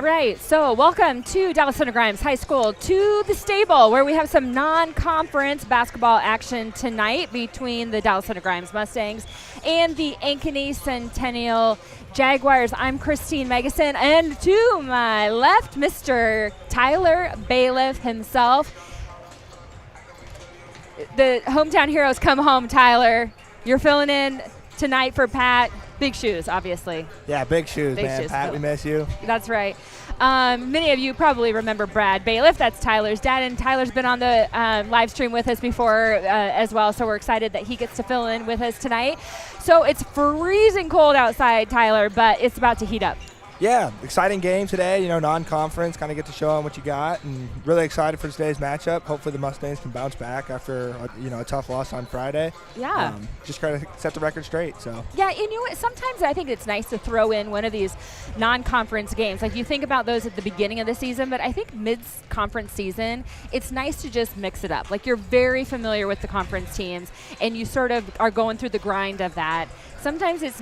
All right, so welcome to Dallas Center Grimes High School, to the stable, where we have some non-conference basketball action tonight between the Dallas Center Grimes Mustangs and the Ankeny Centennial Jaguars. I'm Christine Megason, and to my left, Mr. Tyler Bailiff himself. The hometown heroes come home, Tyler. You're filling in tonight for Pat. Big shoes, obviously. Yeah, big shoes, Big man. shoes. Pat, we miss you. That's right. Many of you probably remember Brad Bailiff. That's Tyler's dad, and Tyler's been on the live stream with us before as well, so we're excited that he gets to fill in with us tonight. So it's freezing cold outside, Tyler, but it's about to heat up. Yeah, exciting game today. You know, non-conference, kind of get to show them what you got, and really excited for today's matchup. Hopefully the Mustangs can bounce back after a tough loss on Friday. Yeah. Just try to set the record straight. So. Yeah, and you know what? Sometimes I think it's nice to throw in one of these non-conference games. Like you think about those at the beginning of the season, but I think mid-conference season, it's nice to just mix it up. Like you're very familiar with the conference teams, and you sort of are going through the grind of that. Sometimes it's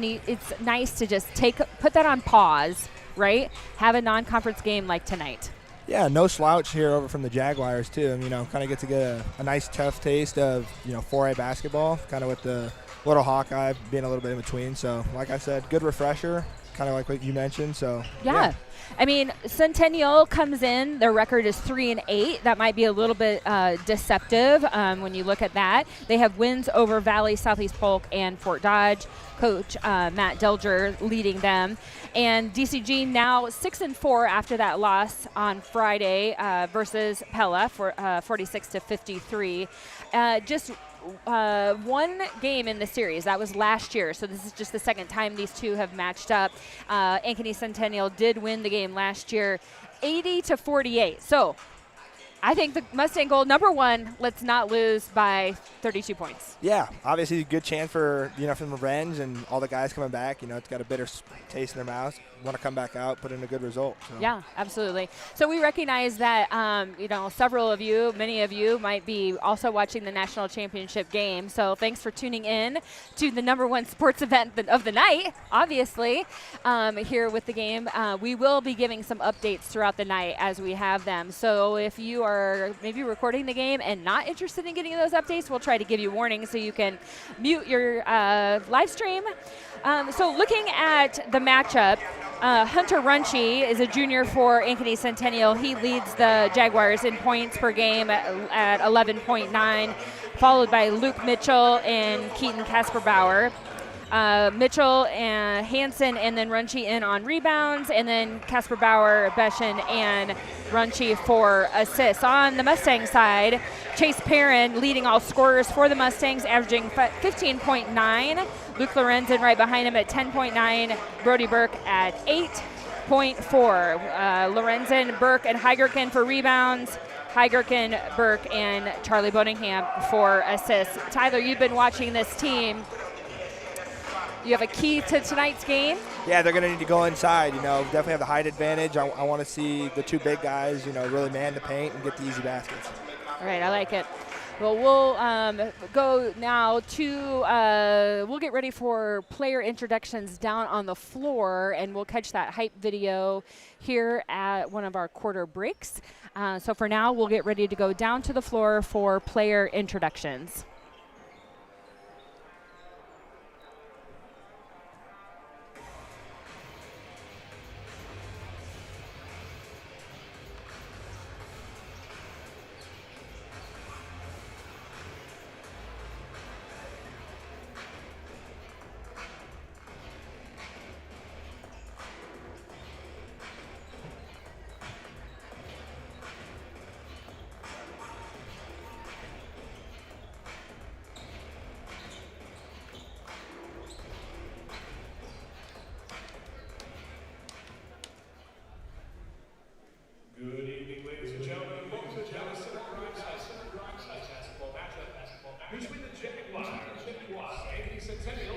nice to just put that on pause, right? Have a non-conference game like tonight. Yeah, no slouch here over from the Jaguars too. And, kind of get to get a nice tough taste of 4A basketball, kind of with the little Hawkeye being a little bit in between. So, like I said, good refresher, kind of like what you mentioned. So yeah. I mean, Centennial comes in. Their record is 3-8. That might be a little bit deceptive when you look at that. They have wins over Valley, Southeast Polk, and Fort Dodge. Coach Matt Delger leading them. And DCG now 6-4 after that loss on Friday versus Pella for 46-53. Just one game in the series. That was last year, so this is just the second time these two have matched up. Ankeny Centennial did win the game last year 80-48. So I think the Mustang goal, number one, let's not lose by 32 points. Yeah, obviously a good chance for, for revenge, and all the guys coming back, it's got a bitter taste in their mouths. Want to come back out, put in a good result. So. Yeah, absolutely. So we recognize that, several of you, many of you might be also watching the national championship game. So thanks for tuning in to the number one sports event of the night, obviously, here with the game. We will be giving some updates throughout the night as we have them. So if you are maybe recording the game and not interested in getting those updates, we'll try to give you warnings so you can mute your live stream. So looking at the matchup, Hunter Runchie is a junior for Ankeny Centennial. He leads the Jaguars in points per game at 11.9, followed by Luke Mitchell and Keaton Kasperbauer. Mitchell and Hansen, and then Runchie in on rebounds, and then Kasperbauer, Beshen, and Runchie for assists. On the Mustang side, Chase Perrin leading all scorers for the Mustangs, averaging 15.9. Luke Lorenzen right behind him at 10.9. Brody Burke at 8.4. Lorenzen, Burke, and Heigerken for rebounds. Heigerken, Burke, and Charlie Boningham for assists. Tyler, you've been watching this team. You have a key to tonight's game? Yeah, they're going to need to go inside. Definitely have the height advantage. I want to see the two big guys, really man the paint and get the easy baskets. All right, I like it. Well, we'll go now to, we'll get ready for player introductions down on the floor, and we'll catch that hype video here at one of our quarter breaks. So for now, we'll get ready to go down to the floor for player introductions. Good evening, ladies and gentlemen. Welcome to the Dallas Center Grimes High basketball matchup between the Jaguars, Ankeny Centennial,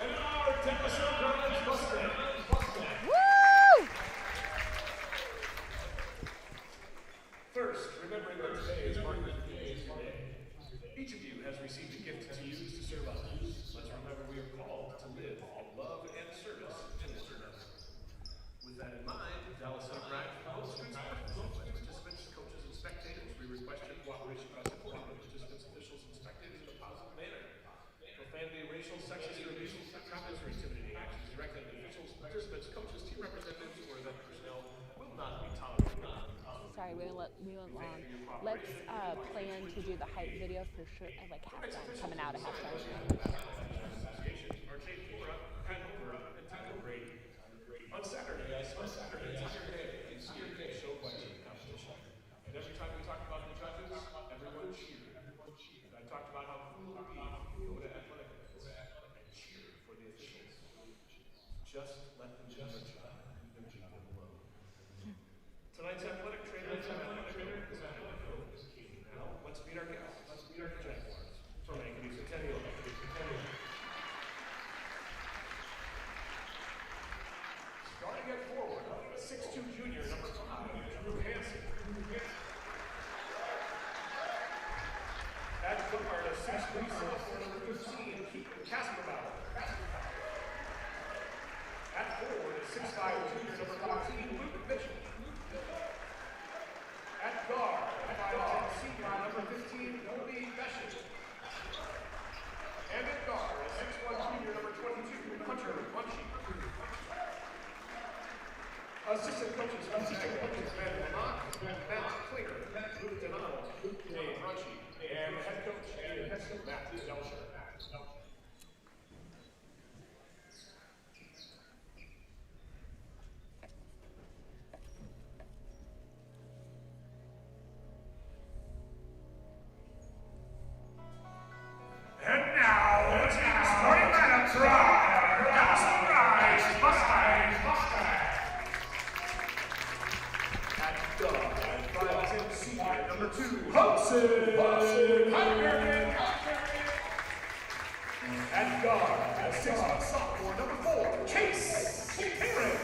and our Dallas Center Grimes Mustangs. Woo! First, remembering that today is Martin Luther King's Day. Each of you has received a gift to use to serve others. Let's remember we are called to live in love and service to this earth. that in mind, Dallas Center Grimes promotes good sportsmanship by participants, coaches, and spectators. We request your cooperation by supporting the participants, officials, and spectators in a positive manner. Profanity, racial, sexist, or abusive comments or intimidating actions directed at officials, participants, coaches, team representatives, or event personnel will not be tolerated. Sorry, we went long. Let's plan to do the hype video for sure, like halftime, coming out of halftime. On Saturday, Saturday show question competition. And every time we talk about the judges, everyone cheered. And I talked about how cool it would be to go to athletic events and cheer for the officials. Just let them do their job and leave them alone. Tonight's athletic trainer is now, let's meet our guests. Let's meet our Jaguars from Ankeny Centennial. Starting at forward, a 6'2" junior, number 5, Drew Hansen. At guard, a 6'3" sophomore, number 15, Keegan Casperbauer. At forward, a 6'5" junior, number 14, Luke Mitchell. At guard, a 5'10" senior, number 15, Obi Beshik. And at guard, a 6'1" junior, number 22, Hunter Munchie. Assistant coaches, Ben Lamont, Matt Klinger, Luke Donato, Dave Runchie, and head coach, Matt Delcher. And now, let's get the starting lineup for our Dallas Sunrise Mustangs. At guard, 5'10" senior, number 2, Hudson. At guard, a 6'1" sophomore, number 4, Chase Aaron.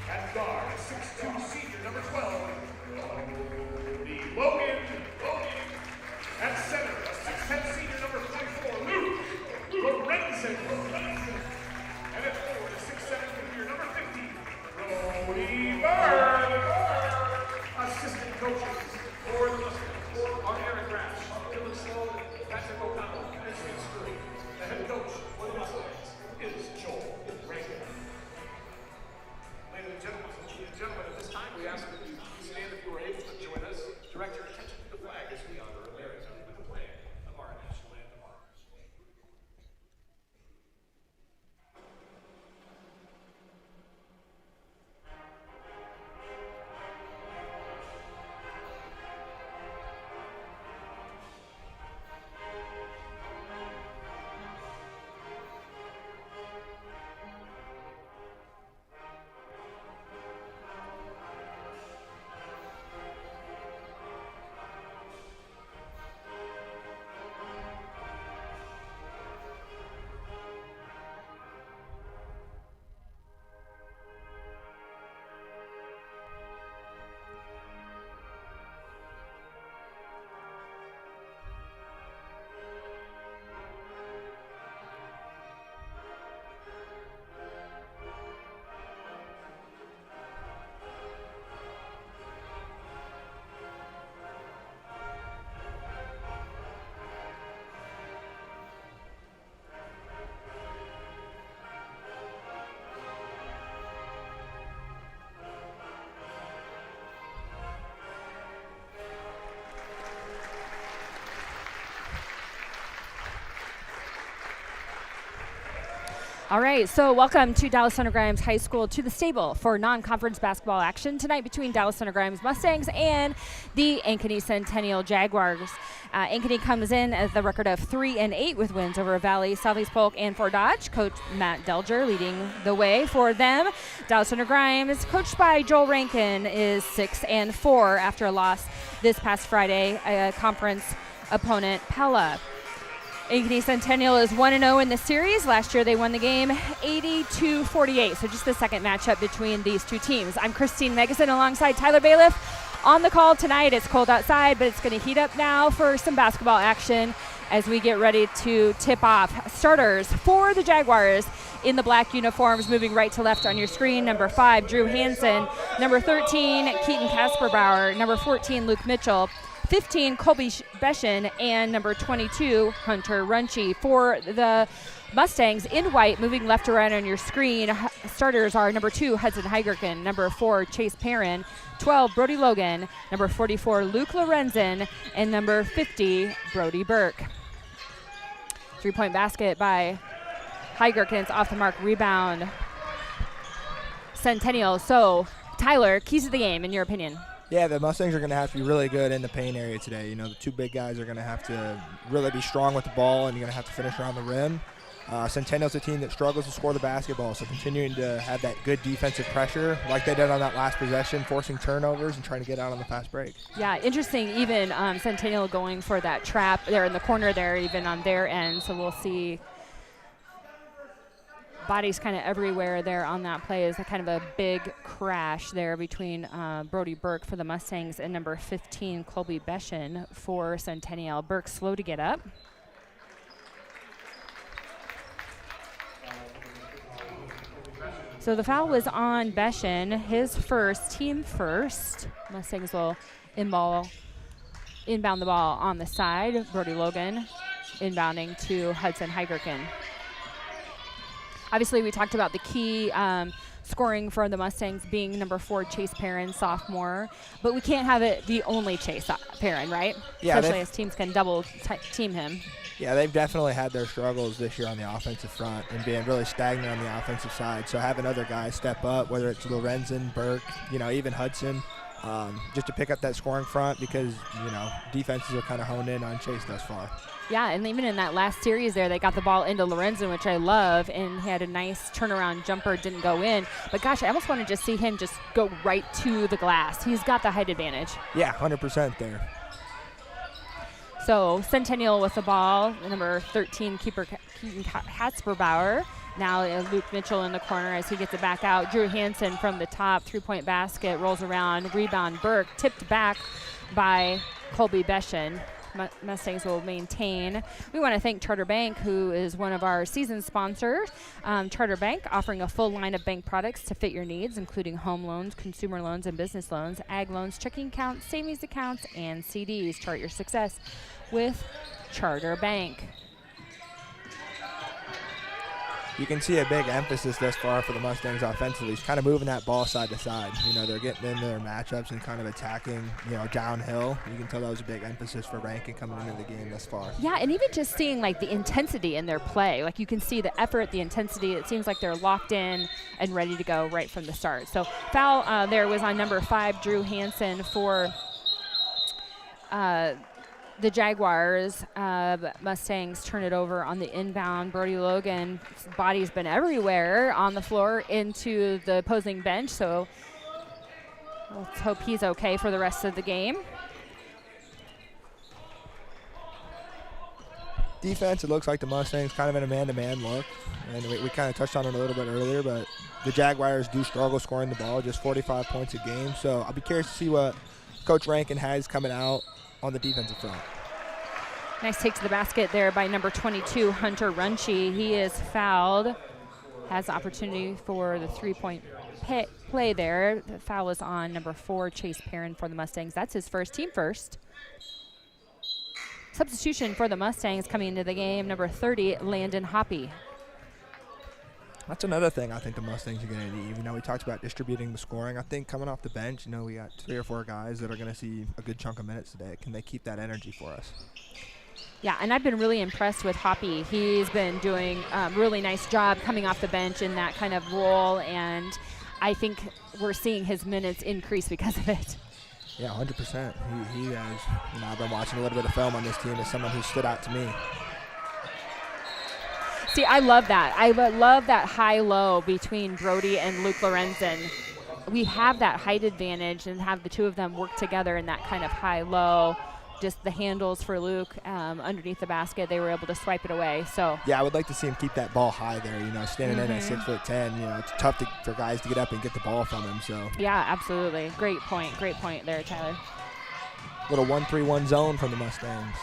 At guard, a 6'2" senior, number 12, Logan. At center, a 6'10" senior, number 44, Luke Lorenzen. And at forward, a 6'7" junior, number 50, Brody Bird. Assistant coaches, Lauren Lister, Eric Rash, Dylan Sloan, Patrick O'Connell, and Shane Scurry. The head coach for the Mustangs is Joel Rankin. Ladies and gentlemen, at this time we ask that you stand if you are able to join us. Direct your attention to the flag as we honor America with the playing of our national anthem. All right, so welcome to Dallas Center Grimes High School, to the stable for non-conference basketball action tonight between Dallas Center Grimes Mustangs and the Ankeny Centennial Jaguars. Ankeny comes in as the record of 3-8 with wins over Valley, Southeast Polk, and Fort Dodge. Coach Matt Delger leading the way for them. Dallas Center Grimes, coached by Joel Rankin, is 6-4 after a loss this past Friday, conference opponent Pella. Ankeny Centennial is 1-0 in the series. Last year they won the game 80-48, so just the second matchup between these two teams. I'm Christine Megason alongside Tyler Bailiff. On the call tonight, it's cold outside, but it's going to heat up now for some basketball action. as we get ready to tip off. Starters for the Jaguars in the black uniforms, moving right to left on your screen. Number 5, Drew Hansen. Number 13, Keaton Kasperbauer. Number 14, Luke Mitchell. 15, Colby Beshin, and number 22, Hunter Runchie. For the Mustangs in white, moving left to right on your screen, starters are number 2, Hudson Heigerken, number 4, Chase Perrin, 12, Brody Logan, number 44, Luke Lorenzen, and number 50, Brody Burke. 3-point basket by Heigerken. It's off the mark, rebound, Centennial. So, Tyler, keys to the game, in your opinion? Yeah, the Mustangs are going to have to be really good in the paint area today. You know, the 2 big guys are going to have to really be strong with the ball, and you're going to have to finish around the rim. Centennial's a team that struggles to score the basketball, so continuing to have that good defensive pressure like they did on that last possession, forcing turnovers and trying to get out on the fast break. Yeah, interesting. Even Centennial going for that trap there in the corner there, even on their end, so we'll see bodies kind of everywhere there on that play. Is kind of a big crash there between Brody Burke for the Mustangs and number 15, Colby Beshin for Centennial. Burke slow to get up. So the foul was on Beshin, his first, team first. Mustangs will inbound the ball on the side. Brody Logan inbounding to Hudson Heigerken. Obviously, we talked about the key scoring for the Mustangs being number 4, Chase Perrin, sophomore. But we can't have it the only Chase Perrin, right? Yeah, especially as teams can double team him. Yeah, they've definitely had their struggles this year on the offensive front and being really stagnant on the offensive side. So having other guys step up, whether it's Lorenzen, Burke, even Hudson, just to pick up that scoring front because, defenses are kind of honed in on Chase thus far. Yeah, and even in that last series there, they got the ball into Lorenzen, which I love, and he had a nice turnaround jumper, didn't go in. But, gosh, I almost want to just see him just go right to the glass. He's got the height advantage. Yeah, 100% there. So Centennial with the ball, number 13, Keaton Kasperbauer. Now Luke Mitchell in the corner as he gets it back out. Drew Hansen from the top, 3-point basket, rolls around, rebound Burke, tipped back by Colby Beshin. Mustangs will maintain. We want to thank Charter Bank, who is one of our season sponsors. Charter Bank offering a full line of bank products to fit your needs, including home loans, consumer loans, and business loans, ag loans, checking accounts, savings accounts, and CDs. Chart your success with Charter Bank. You can see a big emphasis thus far for the Mustangs offensively. He's kind of moving that ball side to side. They're getting into their matchups and kind of attacking, downhill. You can tell that was a big emphasis for Rankin coming into the game thus far. Yeah, and even just seeing, the intensity in their play. You can see the effort, the intensity. It seems like they're locked in and ready to go right from the start. So foul there was on number 5, Drew Hansen for the Jaguars. Mustangs turn it over on the inbound. Brody Logan's body's been everywhere on the floor into the opposing bench, so let's hope he's okay for the rest of the game. Defense, it looks like the Mustangs kind of in a man-to-man look, and we kind of touched on it a little bit earlier, but the Jaguars do struggle scoring the ball, just 45 points a game, so I'll be curious to see what Coach Rankin has coming out on the defensive front. Nice take to the basket there by number 22, Hunter Runchie. He is fouled, has the opportunity for the 3-point play there. The foul is on number 4, Chase Perrin for the Mustangs. That's his first, team first. Substitution for the Mustangs coming into the game, number 30, Landon Hoppy. That's another thing I think the Mustangs are going to need. We talked about distributing the scoring. I think coming off the bench, we got 3 or 4 guys that are going to see a good chunk of minutes today. Can they keep that energy for us? Yeah, and I've been really impressed with Hoppy. He's been doing a really nice job coming off the bench in that kind of role, and I think we're seeing his minutes increase because of it. Yeah, 100%. He has. I've been watching a little bit of film on this team as someone who stood out to me. See, I love that. I love that high-low between Brody and Luke Lorenzen. We have that height advantage and have the two of them work together in that kind of high-low. Just the handles for Luke underneath the basket, they were able to swipe it away. So yeah, I would like to see him keep that ball high there. Standing in at 6'10", it's tough for guys to get up and get the ball from him. So yeah, absolutely, great point there, Tyler. Little 1-3-1 zone from the Mustangs.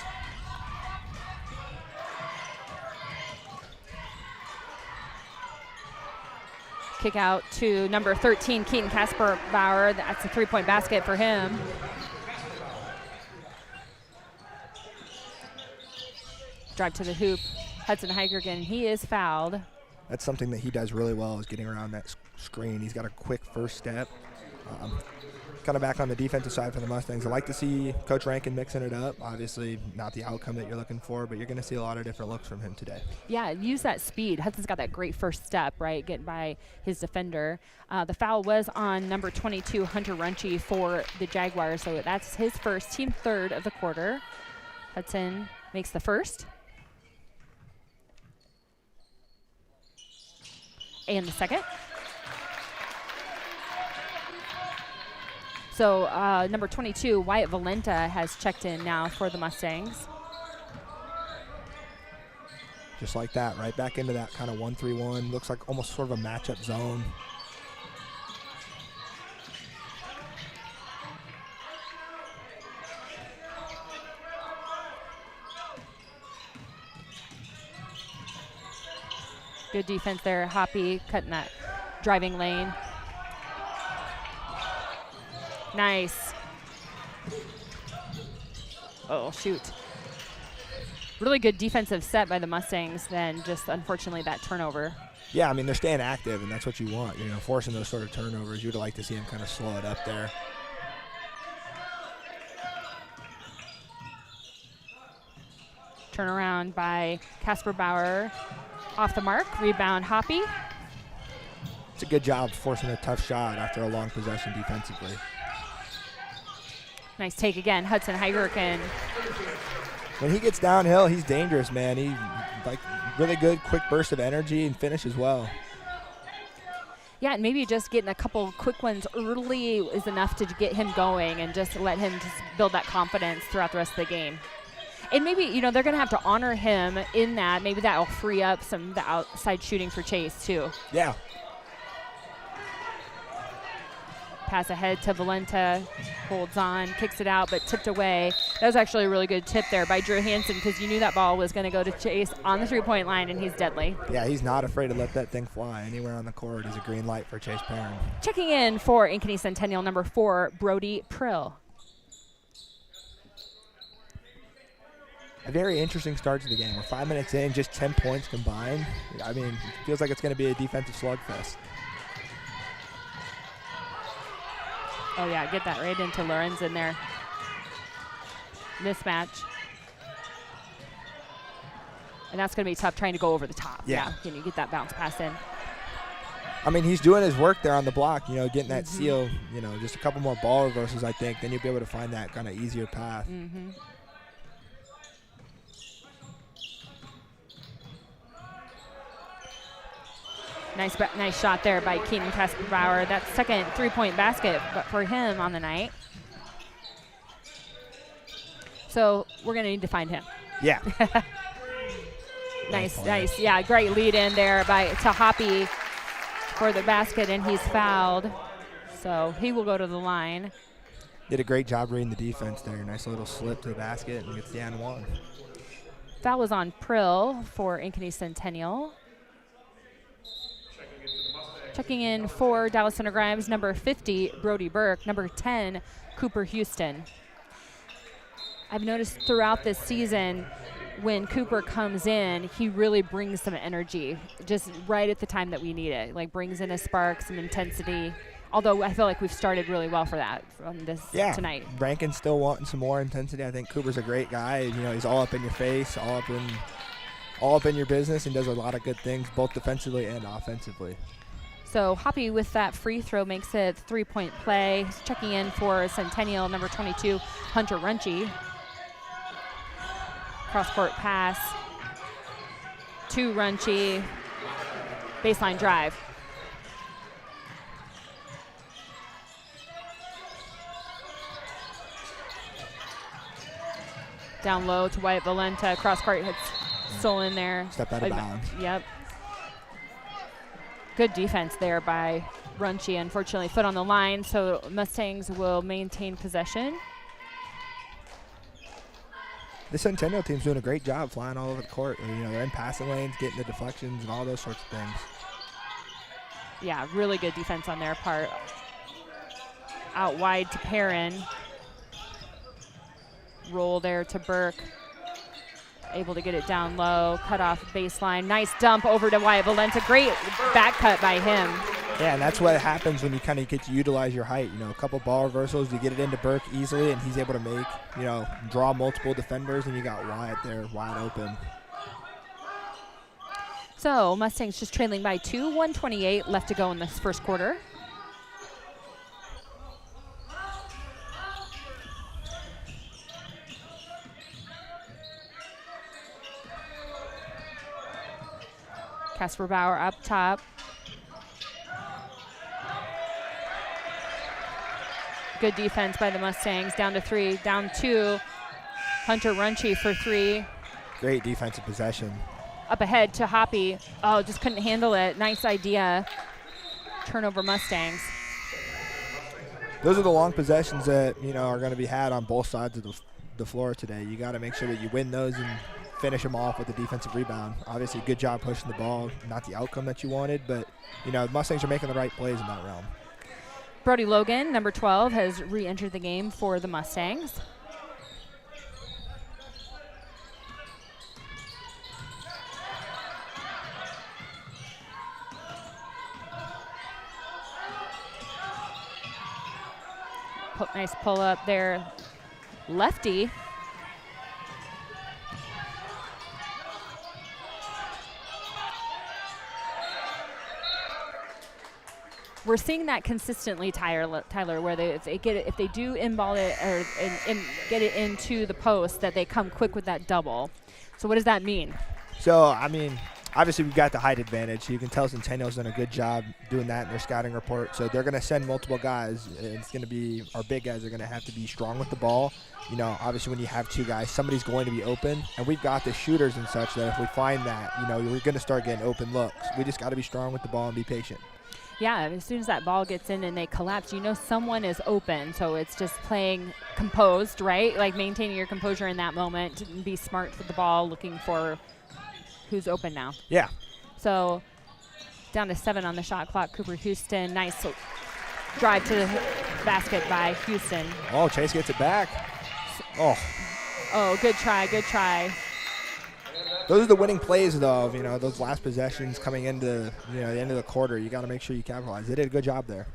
Kick out to number 13, Keaton Bauer. That's a three-point basket for him. Drive to the hoop. Hudson Heigergen, he is fouled. That's something that he does really well, is getting around that screen. He's got a quick first step. Kind of back on the defensive side for the Mustangs. I like to see Coach Rankin mixing it up. Obviously, not the outcome that you're looking for, but you're going to see a lot of different looks from him today. Yeah, use that speed. Hudson's got that great first step, right, getting by his defender. The foul was on number 22, Hunter Runchie, for the Jaguars, so that's his first, team third of the quarter. Hudson makes the first. And the second. So number 22, Wyatt Valenta, has checked in now for the Mustangs. Just like that, right back into that kind of 1-3-1. Looks like almost sort of a matchup zone. Good defense there. Hoppy cutting that driving lane. Nice. Oh, shoot. Really good defensive set by the Mustangs, then just unfortunately that turnover. Yeah, I mean, they're staying active, and that's what you want. You know, forcing those sort of turnovers. You'd like to see them kind of slow it up there. Turnaround by Casper Bauer. Off the mark. Rebound, Hoppy. It's a good job forcing a tough shot after a long possession defensively. Nice take again. Hudson Heigerken. When he gets downhill, he's dangerous, man. He like really good quick burst of energy and finish as well. Yeah, and maybe just getting a couple quick ones early is enough to get him going and just let him just build that confidence throughout the rest of the game. And maybe, you know, they're going to have to honor him in that. Maybe that will free up some of the outside shooting for Chase, too. Yeah. Pass ahead to Valenta, holds on, kicks it out, but tipped away. That was actually a really good tip there by Drew Hansen, because you knew that ball was going to go to Chase on the three-point line, and he's deadly. Yeah, he's not afraid to let that thing fly. Anywhere on the court is a green light for Chase Perrin. Checking in for Ankeny Centennial, number 4, Brody Prill. A very interesting start to the game. We're 5 minutes in, just 10 points combined. I mean, it feels like it's going to be a defensive slugfest. Oh, yeah, get that right into Lorenzen there. Mismatch. And that's going to be tough trying to go over the top. Yeah. Can you get that bounce pass in? I mean, he's doing his work there on the block, you know, getting that seal, you know, just a couple more ball reversals, I think. Then you'll be able to find that kind of easier path. Nice shot there by Keaton Bauer. That's second three-point basket for him on the night. So we're going to need to find him. Yeah. Nice. Yeah, great lead in there to Hoppy for the basket, and he's fouled. So he will go to the line. Did a great job reading the defense there. Nice little slip to the basket, and gets the and one. Foul was on Prill for Ankeny Centennial. Checking in for Dallas Center Grimes, number 50, Brody Burke, number 10, Cooper Houston. I've noticed throughout this season, when Cooper comes in, he really brings some energy, just right at the time that we need it. Like, brings in a spark, some intensity. Although I feel like we've started really well for that from this tonight. Rankin's still wanting some more intensity. I think Cooper's a great guy. You know, he's all up in your face, all up in your business, and does a lot of good things, both defensively and offensively. So Hoppy with that free throw makes it three-point play. He's checking in for Centennial, number 22, Hunter Runchie. Cross-court pass to Runchie. Baseline drive. Down low to Wyatt Valenta. Cross-court hits still in there. Step out of bounds. Yep. Good defense there by Runchie. Unfortunately, foot on the line, so Mustangs will maintain possession. The Centennial team's doing a great job flying all over the court. You know, they're in passing lanes, getting the deflections and all those sorts of things. Yeah, really good defense on their part. Out wide to Perrin. Roll there to Burke. Able to get it down low, cut off baseline. Nice dump over to Wyatt Valenta. Great back cut by him. Yeah, and that's what happens when you kind of get to utilize your height. You know, a couple ball reversals, you get it into Burke easily, and he's able to make, you know, draw multiple defenders, and you got Wyatt there wide open. So Mustangs just trailing by 2, 1:28 left to go in this first quarter. Casper Bauer up top. Good defense by the Mustangs. Down to 3, down 2. Hunter Runchi for 3. Great defensive possession. Up ahead to Hoppy. Oh, just couldn't handle it. Nice idea. Turnover Mustangs. Those are the long possessions that, you know, are going to be had on both sides of the floor today. You got to make sure that you win those and finish them off with a defensive rebound. Obviously, good job pushing the ball. Not the outcome that you wanted, but, you know, the Mustangs are making the right plays in that realm. Brody Logan, number 12, has re-entered the game for the Mustangs. Nice pull up there. Lefty. We're seeing that consistently, Tyler, where if they do inball it or and get it into the post, that they come quick with that double. So what does that mean? So, I mean, obviously we've got the height advantage. You can tell Centennial's done a good job doing that in their scouting report. So they're going to send multiple guys. And it's going to be our big guys are going to have to be strong with the ball. You know, obviously when you have 2 guys, somebody's going to be open. And we've got the shooters and such that if we find that, you know, we're going to start getting open looks. We just got to be strong with the ball and be patient. Yeah, as soon as that ball gets in and they collapse, you know someone is open. So it's just playing composed, right? Like maintaining your composure in that moment and be smart with the ball, looking for who's open now. Yeah. So down to 7 on the shot clock. Cooper Houston, nice drive to the basket by Houston. Oh, Chase gets it back. Oh, good try, good try. Those are the winning plays, though, you know, those last possessions coming into, you know, the end of the quarter. You got to make sure you capitalize. They did a good job there.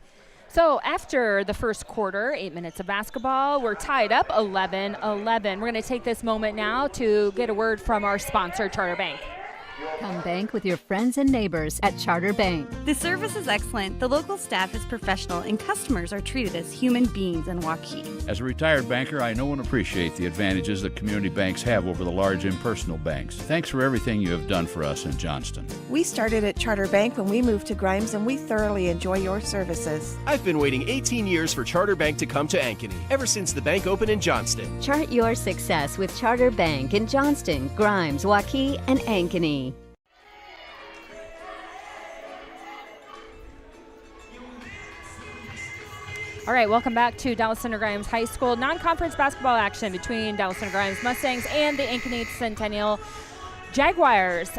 So after the first quarter, 8 minutes of basketball, we're tied up 11-11. We're going to take this moment now to get a word from our sponsor, Charter Bank. Come bank with your friends and neighbors at Charter Bank. The service is excellent, the local staff is professional, and customers are treated as human beings in Waukee. As a retired banker, I know and appreciate the advantages that community banks have over the large impersonal banks. Thanks for everything you have done for us in Johnston. We started at Charter Bank when we moved to Grimes, and we thoroughly enjoy your services. I've been waiting 18 years for Charter Bank to come to Ankeny, ever since the bank opened in Johnston. Chart your success with Charter Bank in Johnston, Grimes, Waukee, and Ankeny. All right, welcome back to Dallas Center Grimes High School. Non-conference basketball action between Dallas Center Grimes Mustangs and the Ankeny Centennial Jaguars.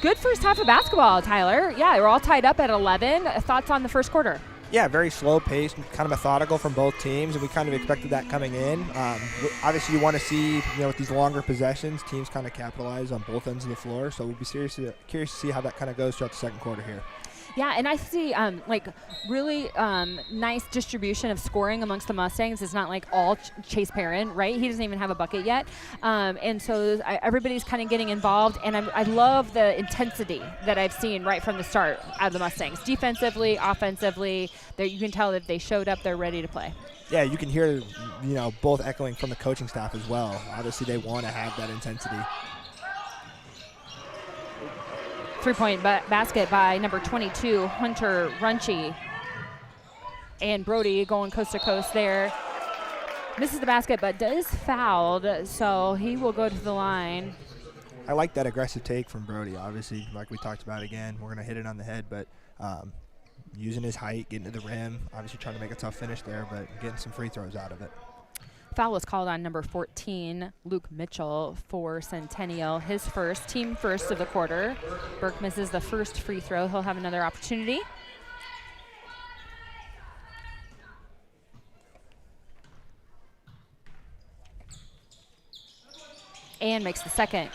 Good first half of basketball, Tyler. Yeah, we're all tied up at 11. Thoughts on the first quarter? Yeah, very slow paced, kind of methodical from both teams, and we kind of expected that coming in. Obviously, you want to see, you know, with these longer possessions, teams kind of capitalize on both ends of the floor. So we'll be curious to see how that kind of goes throughout the second quarter here. Yeah, and I see really nice distribution of scoring amongst the Mustangs. It's not like all Chase Perrin, right? He doesn't even have a bucket yet. And so everybody's kind of getting involved, and I love the intensity that I've seen right from the start out of the Mustangs. Defensively, offensively, you can tell that they showed up, they're ready to play. Yeah, you can hear, you know, both echoing from the coaching staff as well. Obviously, they want to have that intensity. Three-point basket by number 22, Hunter Runchi. And Brody going coast to coast there. Misses the basket, but is fouled, so he will go to the line. I like that aggressive take from Brody. Obviously, like we talked about again, we're going to hit it on the head, but using his height, getting to the rim, obviously trying to make a tough finish there, but getting some free throws out of it. Foul was called on number 14, Luke Mitchell, for Centennial. His first, team first of the quarter. Burke misses the first free throw. He'll have another opportunity. And makes the second.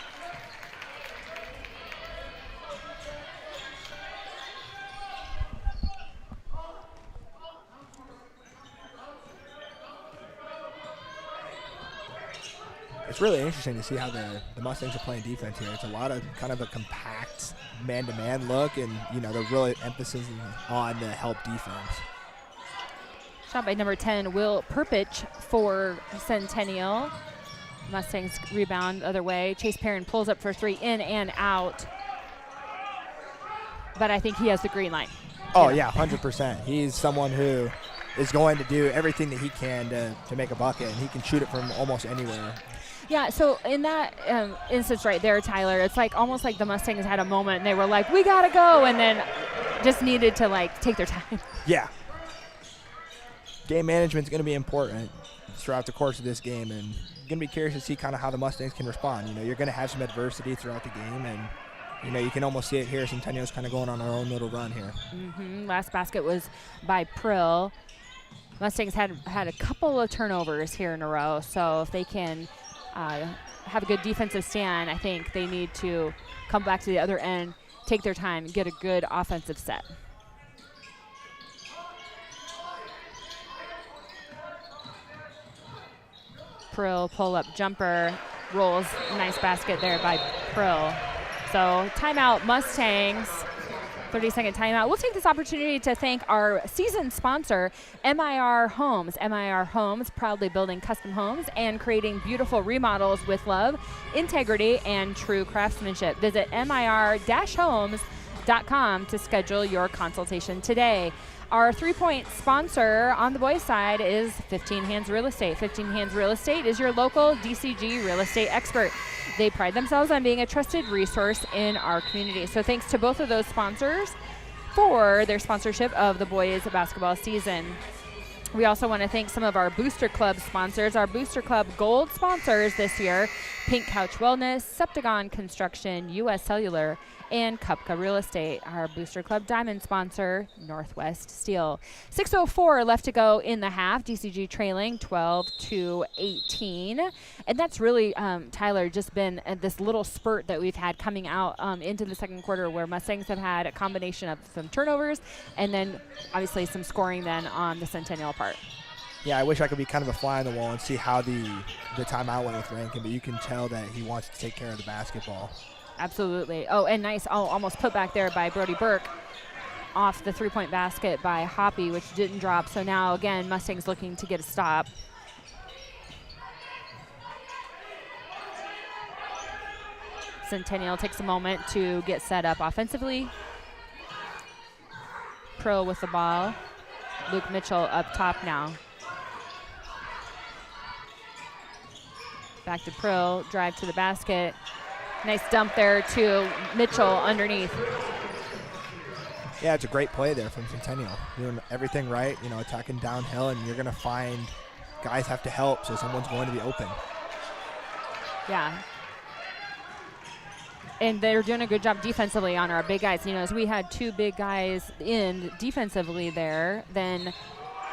It's really interesting to see how the Mustangs are playing defense here. It's a lot of kind of a compact man-to-man look, and, you know, they're really emphasizing on the help defense. Shot by number 10, Will Perpich for Centennial. Mustangs rebound the other way. Chase Perrin pulls up for three, in and out. But I think he has the green light. Oh, yeah, 100%. He's someone who is going to do everything that he can to make a bucket, and he can shoot it from almost anywhere. Yeah, so in that instance right there, Tyler, it's like almost like the Mustangs had a moment and they were like, we got to go, and then just needed to, like, take their time. Yeah. Game management's going to be important throughout the course of this game, and going to be curious to see kind of how the Mustangs can respond. You know, you're going to have some adversity throughout the game, and, you know, you can almost see it here. Centennial's kind of going on our own little run here. Last basket was by Prill. Mustangs had a couple of turnovers here in a row, so if they can have a good defensive stand, I think they need to come back to the other end, take their time, and get a good offensive set. Prill pull-up jumper, rolls, nice basket there by Prill. So timeout, Mustangs. 30-second timeout. We'll take this opportunity to thank our season sponsor, MIR Homes. MIR Homes, proudly building custom homes and creating beautiful remodels with love, integrity, and true craftsmanship. Visit mir-homes.com to schedule your consultation today. Our three-point sponsor on the boys' side is 15 Hands Real Estate. 15 Hands Real Estate is your local DCG real estate expert. They pride themselves on being a trusted resource in our community. So thanks to both of those sponsors for their sponsorship of the boys' basketball season. We also want to thank some of our Booster Club sponsors. Our Booster Club Gold sponsors this year: Pink Couch Wellness, Septagon Construction, U.S. Cellular, and Kupka Real Estate. Our Booster Club Diamond sponsor, Northwest Steel. 6:04 left to go in the half. DCG trailing 12-18. And that's really, Tyler, just been this little spurt that we've had coming out into the second quarter, where Mustangs have had a combination of some turnovers and then obviously some scoring then on the Centennial part. Yeah, I wish I could be kind of a fly on the wall and see how the timeout went with Rankin, but you can tell that he wants to take care of the basketball. Absolutely. Oh, and nice. Oh, almost put back there by Brody Burke off the three-point basket by Hoppy, which didn't drop. So now, again, Mustangs looking to get a stop. Centennial takes a moment to get set up offensively. Pro with the ball. Luke Mitchell up top now. Back to Pro, drive to the basket. Nice dump there to Mitchell underneath. Yeah, it's a great play there from Centennial. Doing everything right, you know, attacking downhill, and you're going to find guys have to help, so someone's going to be open. Yeah. And they're doing a good job defensively on our big guys. You know, as we had two big guys in defensively there, then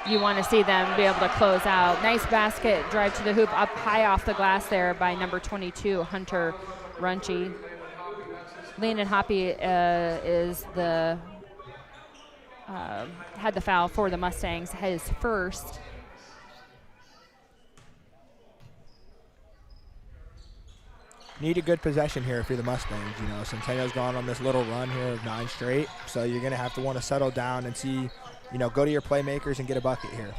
you want to see them be able to close out. Nice basket, drive to the hoop, up high off the glass there by number 22, Hunter Runchie. Landon Hoppy is the had the foul for the Mustangs, his first. Need a good possession here if you're the Mustangs. You know, Centennial's gone on this little run here of 9 straight, so you're going to have to want to settle down and see, you know, go to your playmakers and get a bucket here.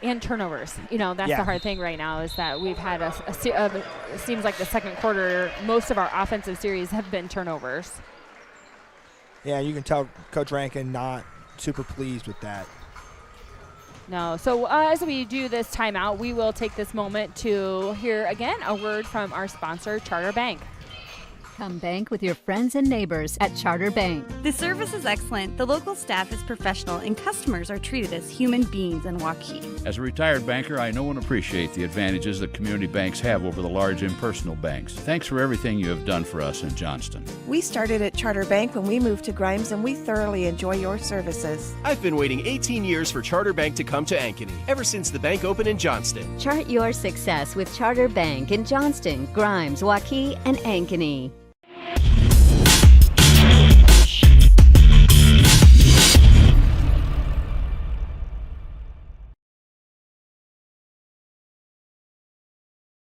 And turnovers. You know, that's the hard thing right now, is that we've had it seems like the second quarter, most of our offensive series have been turnovers. Yeah, you can tell Coach Rankin not super pleased with that. No. So as we do this timeout, we will take this moment to hear again a word from our sponsor, Charter Bank. Come bank with your friends and neighbors at Charter Bank. The service is excellent, the local staff is professional, and customers are treated as human beings in Waukee. As a retired banker, I know and appreciate the advantages that community banks have over the large impersonal banks. Thanks for everything you have done for us in Johnston. We started at Charter Bank when we moved to Grimes, and we thoroughly enjoy your services. I've been waiting 18 years for Charter Bank to come to Ankeny, ever since the bank opened in Johnston. Chart your success with Charter Bank in Johnston, Grimes, Waukee, and Ankeny.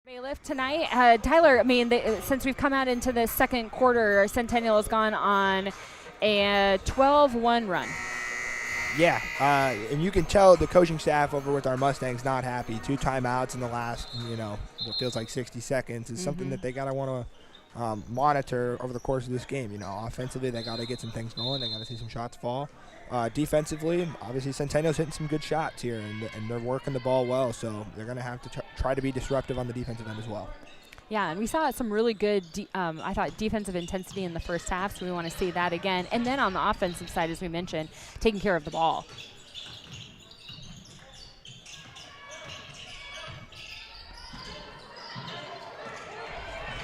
Bailiff tonight, Tyler. I mean, since we've come out into the second quarter, Centennial has gone on a 12-1 run. Yeah, and you can tell the coaching staff over with our Mustangs not happy. 2 timeouts in the last, what feels like 60 seconds is something that they gotta want to monitor over the course of this game. Offensively, they gotta get some things going. They gotta see some shots fall. Defensively, obviously Centennial's hitting some good shots here, and they're working the ball well. So they're gonna have to try to be disruptive on the defensive end as well. Yeah, and we saw some really good, I thought, defensive intensity in the first half, so we want to see that again. And then on the offensive side, as we mentioned, taking care of the ball.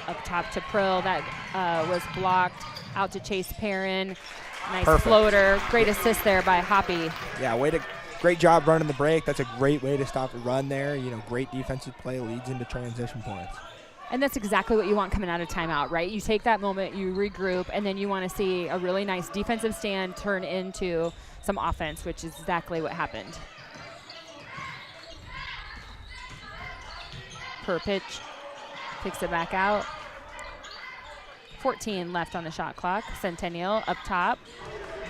Up top to Prill, that was blocked. Out to Chase Perrin. Nice Perfect. Floater. Great assist there by Hoppy. Yeah, great job running the break. That's a great way to stop the run there. Great defensive play leads into transition points. And that's exactly what you want coming out of timeout, right? You take that moment, you regroup, and then you want to see a really nice defensive stand turn into some offense, which is exactly what happened. Per pitch, kicks it back out. 14 left on the shot clock. Centennial up top.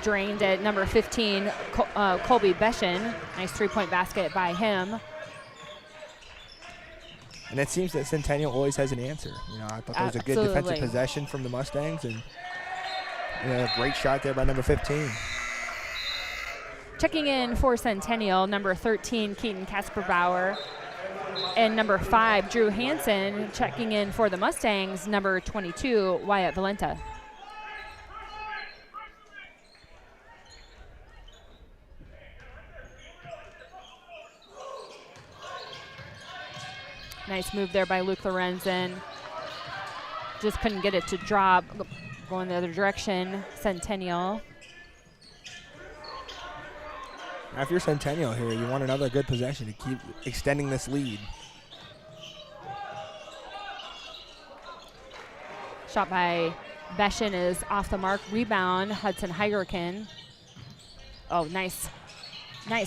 Drained at number 15, Colby Beshin. Nice 3-point basket by him. And it seems that Centennial always has an answer. I thought there was a good defensive possession from the Mustangs, and a great shot there by number 15. Checking in for Centennial, number 13, Keaton Kasperbauer, and number 5, Drew Hansen. Checking in for the Mustangs, number 22, Wyatt Valenta. Nice move there by Luke Lorenzen. Just couldn't get it to drop. Going the other direction, Centennial. Now, if you're Centennial here, you want another good possession to keep extending this lead. Shot by Beshin is off the mark. Rebound, Hudson Heigerkin. Oh, nice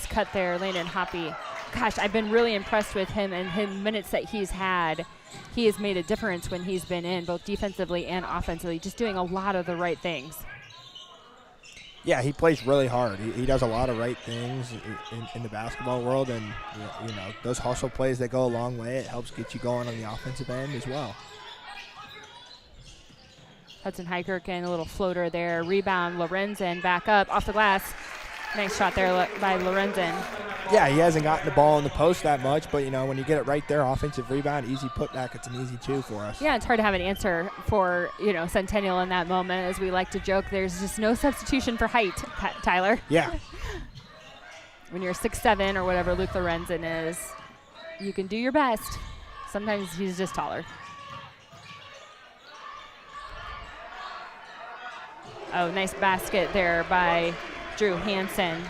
cut there, Landon Hoppy. Gosh, I've been really impressed with him and his minutes that he's had. He has made a difference when he's been in, both defensively and offensively, just doing a lot of the right things. Yeah, he plays really hard. He does a lot of right things in the basketball world, and those hustle plays that go a long way. It helps get you going on the offensive end as well. Hudson Heigerkin, a little floater there. Rebound, Lorenzen back up off the glass. Nice shot there by Lorenzen. Yeah, he hasn't gotten the ball in the post that much, but when you get it right there, offensive rebound, easy putback, it's an easy 2 for us. Yeah, it's hard to have an answer for Centennial in that moment. As we like to joke, there's just no substitution for height, Tyler. Yeah. When you're 6'7" or whatever Luke Lorenzen is, you can do your best. Sometimes he's just taller. Oh, nice basket there by Drew Hansen.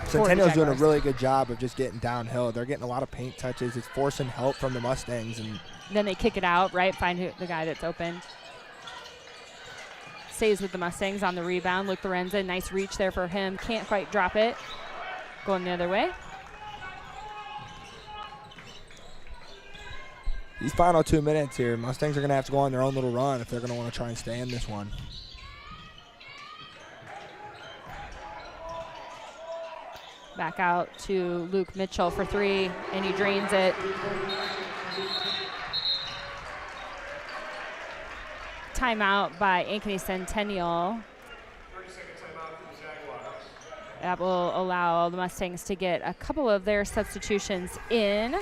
Centennial's doing a really good job of just getting downhill. They're getting a lot of paint touches. It's forcing help from the Mustangs. And then they kick it out, right? Find the guy that's open. Stays with the Mustangs on the rebound. Luke Lorenzen, nice reach there for him. Can't quite drop it. Going the other way. These final 2 minutes here, Mustangs are going to have to go on their own little run if they're going to want to try and stay in this one. Back out to Luke Mitchell for 3, and he drains it. Timeout by Ankeny Centennial. 30-second timeout for the Jaguars. That will allow the Mustangs to get a couple of their substitutions in.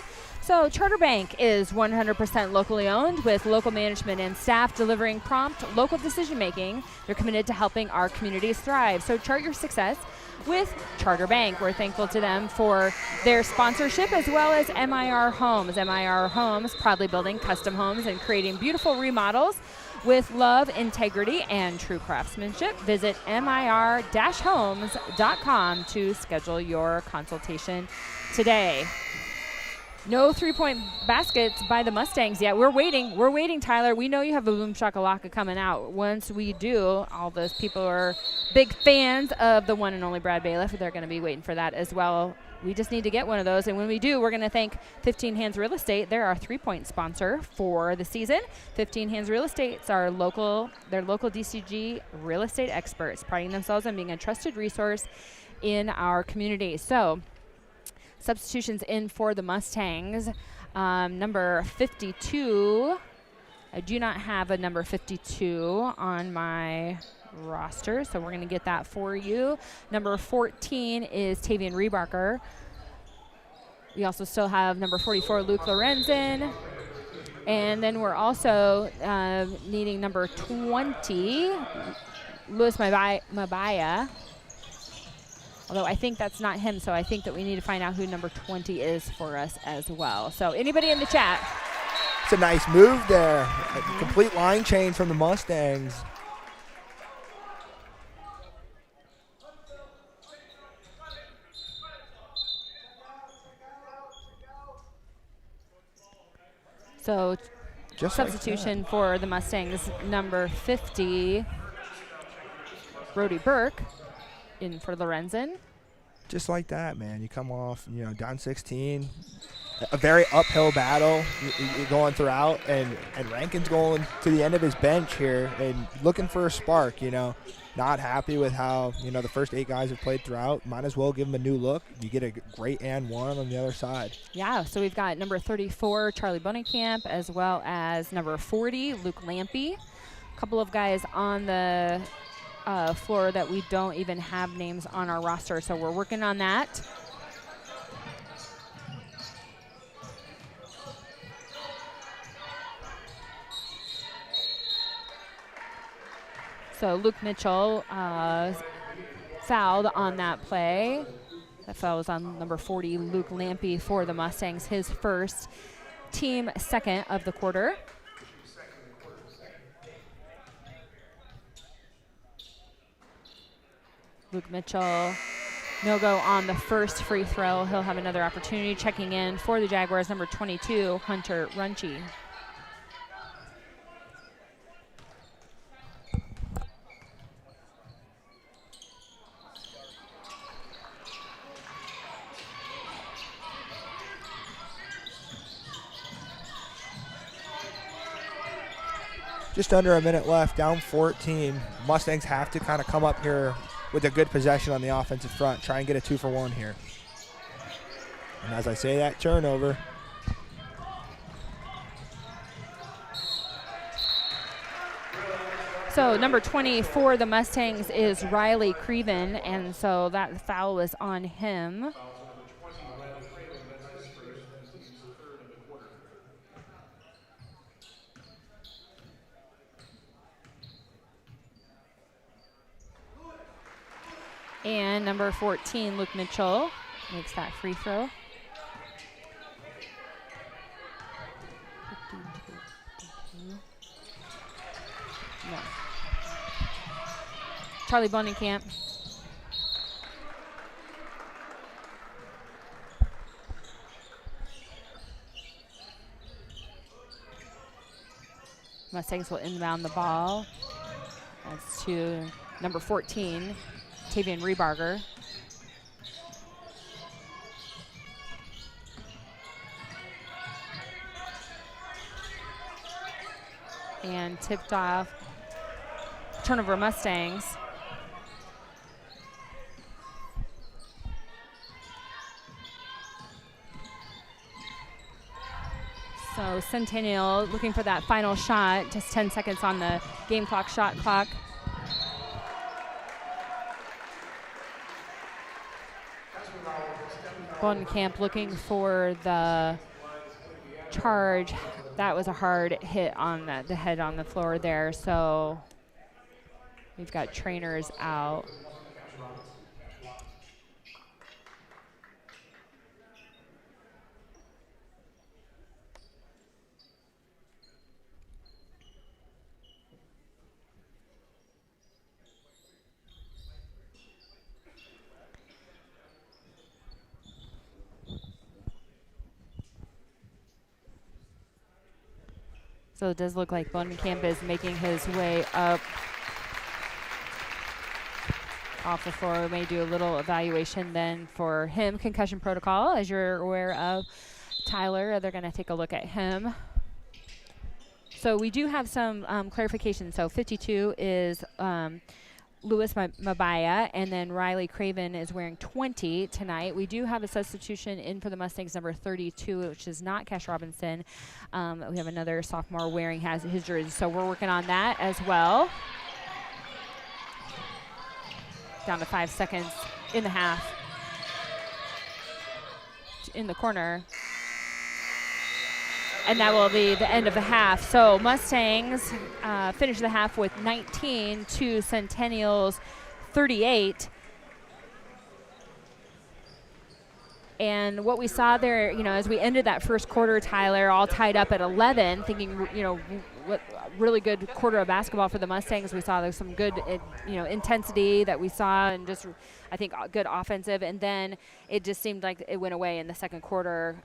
So Charter Bank is 100% locally owned with local management and staff delivering prompt local decision making. They're committed to helping our communities thrive. So chart your success with Charter Bank. We're thankful to them for their sponsorship as well as MIR Homes. MIR Homes proudly building custom homes and creating beautiful remodels with love, integrity, and true craftsmanship. Visit mir-homes.com to schedule your consultation today. No three-point baskets by the Mustangs yet. We're waiting, Tyler. We know you have a Boom Shakalaka coming out. Once we do, all those people are big fans of the one and only Brad Bailiff. They're going to be waiting for that as well. We just need to get one of those, and when we do, we're going to thank 15 Hands Real Estate. They're our three-point sponsor for the season. 15 Hands Real Estate is they're local DCG real estate experts, priding themselves on being a trusted resource in our community. So, substitutions in for the Mustangs. Number 52. I do not have a number 52 on my roster, so we're going to get that for you. Number 14 is Tavian Rebarker. We also still have number 44, Luke Lorenzen. And then we're also needing number 20, Louis Mabaya. Although I think that's not him, so I think that we need to find out who number 20 is for us as well. So anybody in the chat? It's a nice move there. A complete line change from the Mustangs. So Just substitution for the Mustangs, number 50, Brody Burke, in for Lorenzen. Just like that, man. You come off, down 16. A very uphill battle you're going throughout, and Rankin's going to the end of his bench here and looking for a spark, Not happy with how, the first 8 guys have played throughout. Might as well give him a new look. You get a great and one on the other side. Yeah, so we've got number 34, Charlie Bonenkamp, as well as number 40, Luke Lampy. A couple of guys on the floor that we don't even have names on our roster, so we're working on that. So Luke Mitchell fouled on that play. That foul was on number 40, Luke Lampy for the Mustangs, his first, team second of the quarter. Luke Mitchell, no go on the first free throw. He'll have another opportunity. Checking in for the Jaguars, number 22, Hunter Runchi. Just under a minute left, down 14. Mustangs have to kind of come up here with a good possession on the offensive front, try and get a 2-for-1 here. And as I say that, turnover. So number 20 for the Mustangs is Riley Creven, and so that foul was on him. And number 14, Luke Mitchell, makes that free throw. No. Charlie Bonenkamp. Mustangs will inbound the ball. That's to number 14, Tavian Rebarger. And tipped off. Turnover Mustangs. So Centennial looking for that final shot. Just 10 seconds on the game clock, shot clock. Bonenkamp looking for the charge. That was a hard hit on the head on the floor there. So we've got trainers out. So it does look like Bonenkamp is making his way up off the floor. We may do a little evaluation then for him. Concussion protocol, as you're aware of. Tyler, they're going to take a look at him. So we do have some clarification. So 52 is Louis Mabaya, and then Riley Craven is wearing 20 tonight. We do have a substitution in for the Mustangs, number 32, which is not Cash Robinson. We have another sophomore wearing his jersey, so we're working on that as well. Down to 5 seconds in the half. In the corner. And that will be the end of the half. So Mustangs finish the half with 19 to Centennial's 38. And what we saw there, as we ended that first quarter, Tyler, all tied up at 11, thinking, what really good quarter of basketball for the Mustangs. We saw there's some good, intensity that we saw, and just, I think, good offensive. And then it just seemed like it went away in the second quarter.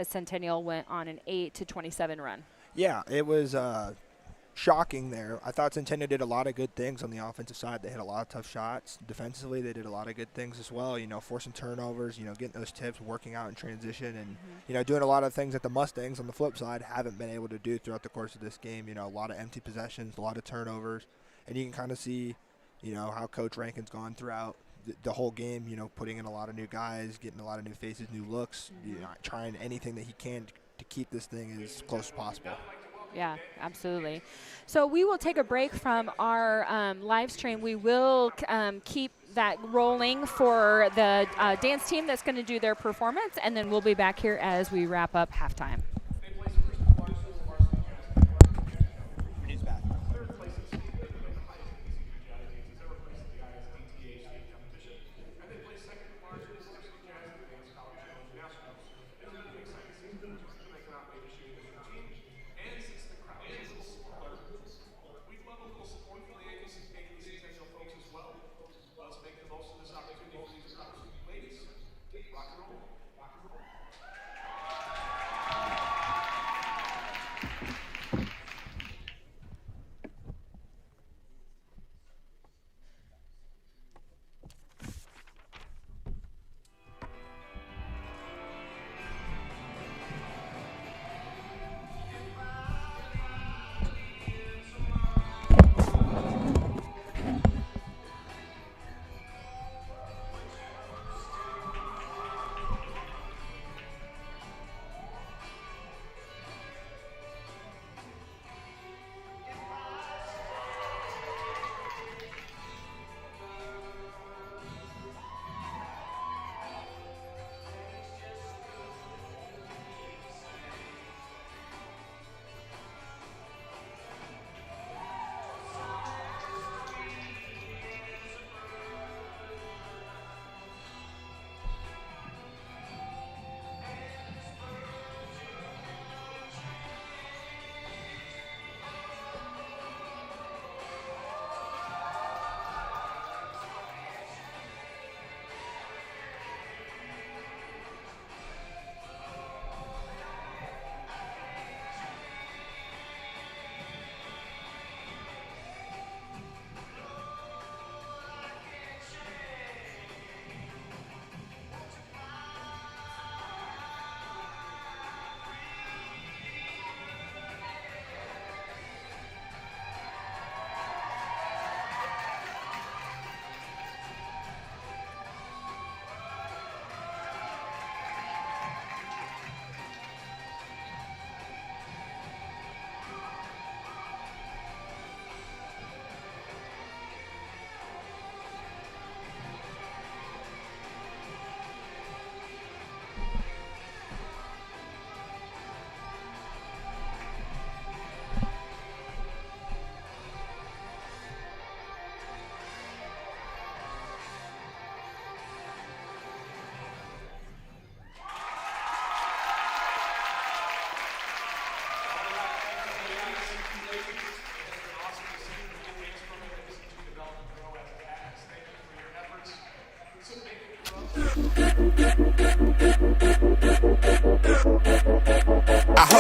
Centennial went on an 8-27 run. Yeah, it was shocking there. I thought Centennial did a lot of good things on the offensive side. They hit a lot of tough shots. Defensively, they did a lot of good things as well, forcing turnovers, getting those tips, working out in transition, and, doing a lot of things that the Mustangs on the flip side haven't been able to do throughout the course of this game. A lot of empty possessions, a lot of turnovers, and you can kind of see, how Coach Rankin's gone throughout the whole game, putting in a lot of new guys, getting a lot of new faces, new looks, trying anything that he can to keep this thing as close as possible. Yeah, absolutely. So we will take a break from our live stream. We will keep that rolling for the dance team that's going to do their performance, and then we'll be back here as we wrap up halftime.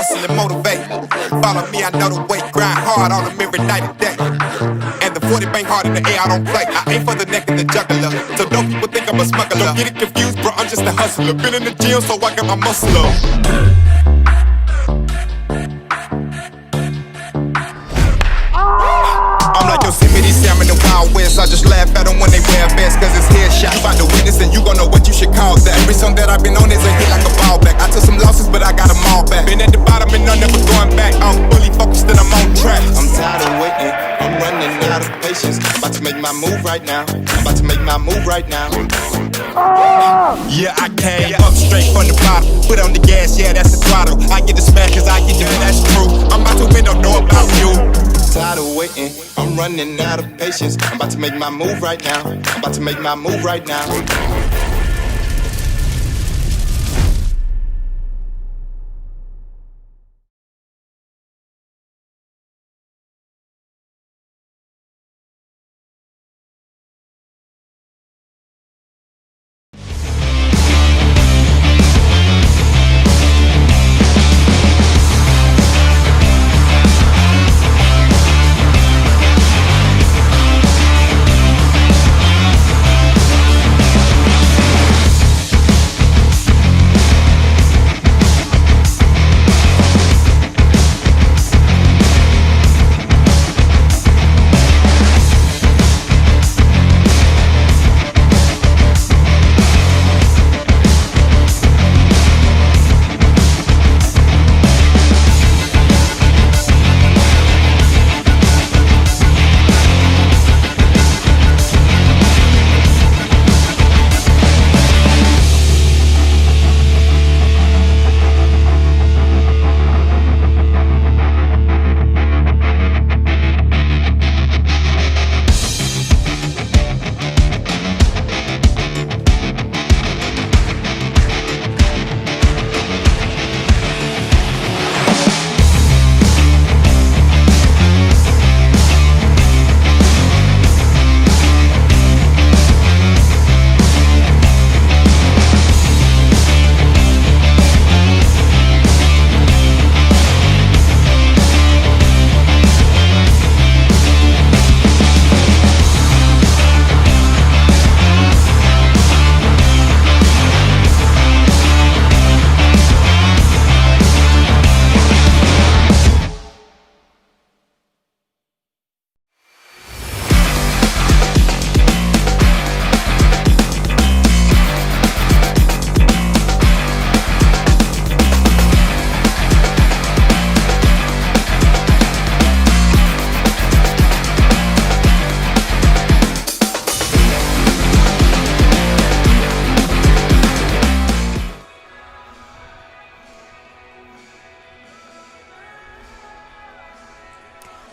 hustle and motivate. Follow me, I know the way. Grind hard on them every night and day. And the 40 bang hard in the air, I don't play. I aim for the neck and the jugular. So don't people think I'm a smuggler. Don't get it confused, bro, I'm just a hustler. Been in the gym, so I got my muscle up. I'm like Yosemite Sam in the Wild West. I just laugh at them when they wear vests, cause it's headshot. You about to witness and you gon' know what you should call that. Every song that I've been on is a hit like a ball back. I took some losses, but I got them all back. Been at the bottom and I'm never going back. I'm fully focused and I'm on track. I'm tired of waiting, I'm running out of patience. About to make my move right now. About to make my move right now. Yeah, I came up straight from the bottom. Put on the gas, yeah, that's the throttle. I get the smash cause I get the that's true. I'm about to win, don't know about you. Tired of waiting, I'm running out of patience. I'm about to make my move right now. I'm about to make my move right now.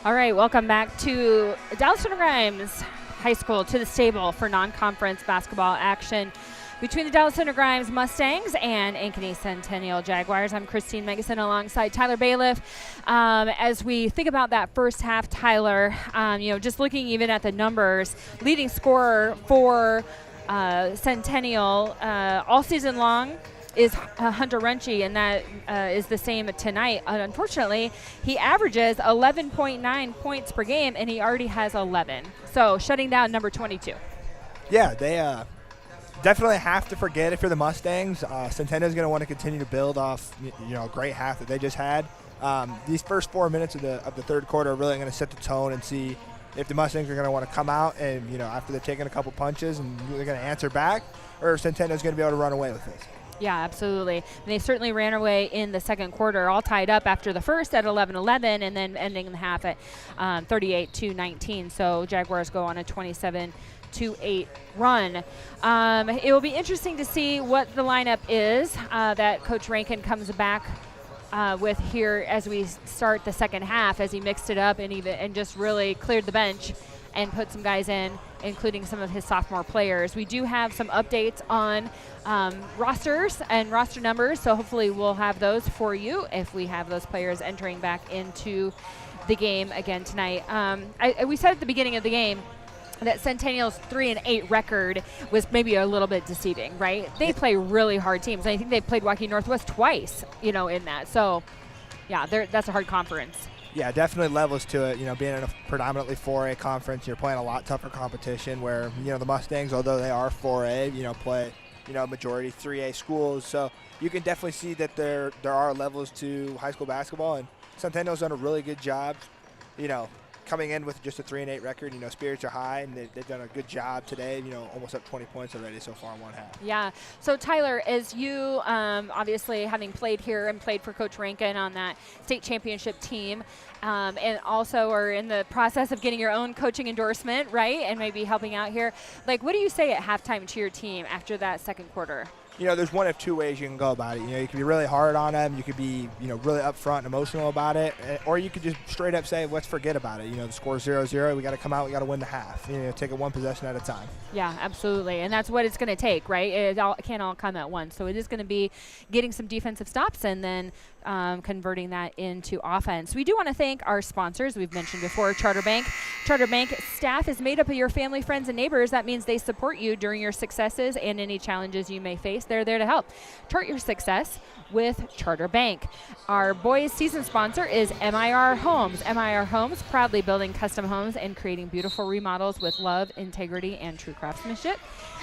All right, welcome back to Dallas Grimes High School, to the stable for non-conference basketball action between the Dallas Grimes Mustangs and Ankeny Centennial Jaguars. I'm Christine Megason alongside Tyler Bailiff. As we think about that first half, Tyler, just looking even at the numbers, leading scorer for Centennial all season long is Hunter Runchie, and that is the same tonight. Unfortunately, he averages 11.9 points per game, and he already has 11. So shutting down number 22. Yeah, they definitely have to forget if you're the Mustangs. Centennial's going to want to continue to build off a great half that they just had. These first 4 minutes of the third quarter are really going to set the tone and see if the Mustangs are going to want to come out and after they're taking a couple punches and they're going to answer back, or Centennial's going to be able to run away with this. Yeah, absolutely. And they certainly ran away in the second quarter, all tied up after the first at 11-11, and then ending the half at 38-19. So Jaguars go on a 27-8 run. It will be interesting to see what the lineup is that Coach Rankin comes back with here as we start the second half, as he mixed it up and just really cleared the bench and put some guys in, including some of his sophomore players. We do have some updates on rosters and roster numbers, so hopefully we'll have those for you if we have those players entering back into the game again tonight. We said at the beginning of the game that Centennial's 3-8 record was maybe a little bit deceiving, right? They play really hard teams. I think they've played Waukee Northwest twice, in that. So Yeah, that's a hard conference. Yeah, definitely levels to it. Being in a predominantly 4A conference, you're playing a lot tougher competition where, the Mustangs, although they are 4A, play, majority 3A schools. So you can definitely see that there are levels to high school basketball, and Centennial's done a really good job, coming in with just a 3-8 record. Spirits are high, and they've done a good job today, almost up 20 points already so far in one half. Yeah. So, Tyler, as you obviously having played here and played for Coach Rankin on that state championship team, and also are in the process of getting your own coaching endorsement, right, and maybe helping out here, like, what do you say at halftime to your team after that second quarter? There's one of two ways you can go about it. You can be really hard on them. You could be, really upfront and emotional about it. Or you could just straight up say, let's forget about it. The score's 0-0. We got to come out. We got to win the half. Take it one possession at a time. Yeah, absolutely. And that's what it's going to take, right? It can't all come at once. So it is going to be getting some defensive stops and then converting that into offense. We do want to thank our sponsors. We've mentioned before, Charter Bank. Charter Bank staff is made up of your family, friends, and neighbors. That means they support you during your successes and any challenges you may face. They're there to help. Chart your success with Charter Bank. Our boys season sponsor is MIR Homes. MIR Homes, proudly building custom homes and creating beautiful remodels with love, integrity, and true craftsmanship.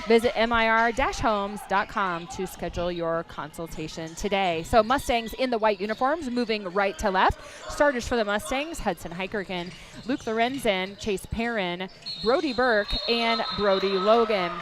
Visit mir-homes.com to schedule your consultation today. So Mustangs in the white uniforms, moving right to left. Starters for the Mustangs: Hudson Heikerken, Luke Lorenzen, Chase Perrin, Brody Burke, and Brody Logan.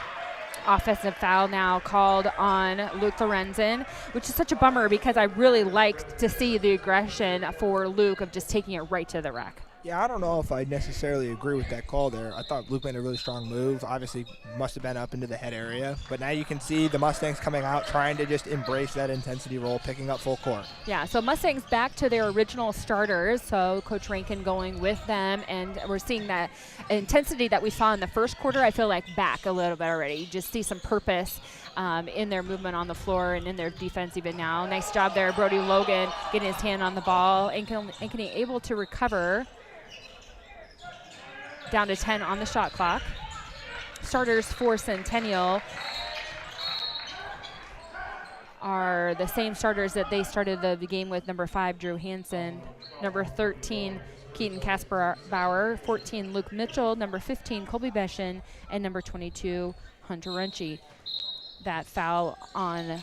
Offensive foul now called on Luke Lorenzen, which is such a bummer because I really liked to see the aggression for Luke of just taking it right to the rack. Yeah, I don't know if I necessarily agree with that call there. I thought Luke made a really strong move. Obviously, must have been up into the head area. But now you can see the Mustangs coming out, trying to just embrace that intensity role, picking up full court. Yeah, so Mustangs back to their original starters. So Coach Rankin going with them. And we're seeing that intensity that we saw in the first quarter, I feel like back a little bit already. You just see some purpose in their movement on the floor and in their defense even now. Nice job there, Brody Logan getting his hand on the ball. Ankeny able to recover. Down to 10 on the shot clock. Starters for Centennial are the same starters that they started the game with. Number 5, Drew Hansen. Number 13, Keaton Casper Bauer. 14, Luke Mitchell. Number 15, Colby Beshin. And number 22, Hunter Renchie. That foul on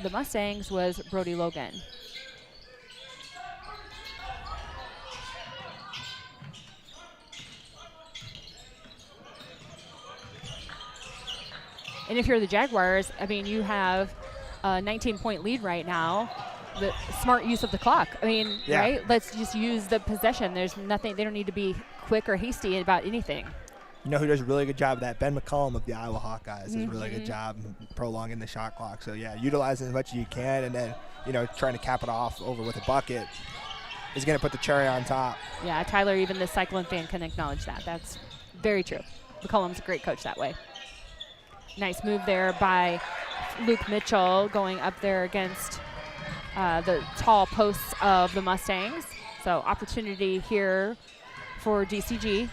the Mustangs was Brody Logan. And if you're the Jaguars, I mean, you have a 19-point lead right now. The smart use of the clock. I mean, yeah. Right? Let's just use the possession. There's nothing. They don't need to be quick or hasty about anything. You know who does a really good job of that? Ben McCollum of the Iowa Hawkeyes does a really good job prolonging the shot clock. So, yeah, utilizing as much as you can, and then, trying to cap it off over with a bucket is going to put the cherry on top. Yeah, Tyler, even the Cyclone fan can acknowledge that. That's very true. McCollum's a great coach that way. Nice move there by Luke Mitchell going up there against the tall posts of the Mustangs. So opportunity here for DCG.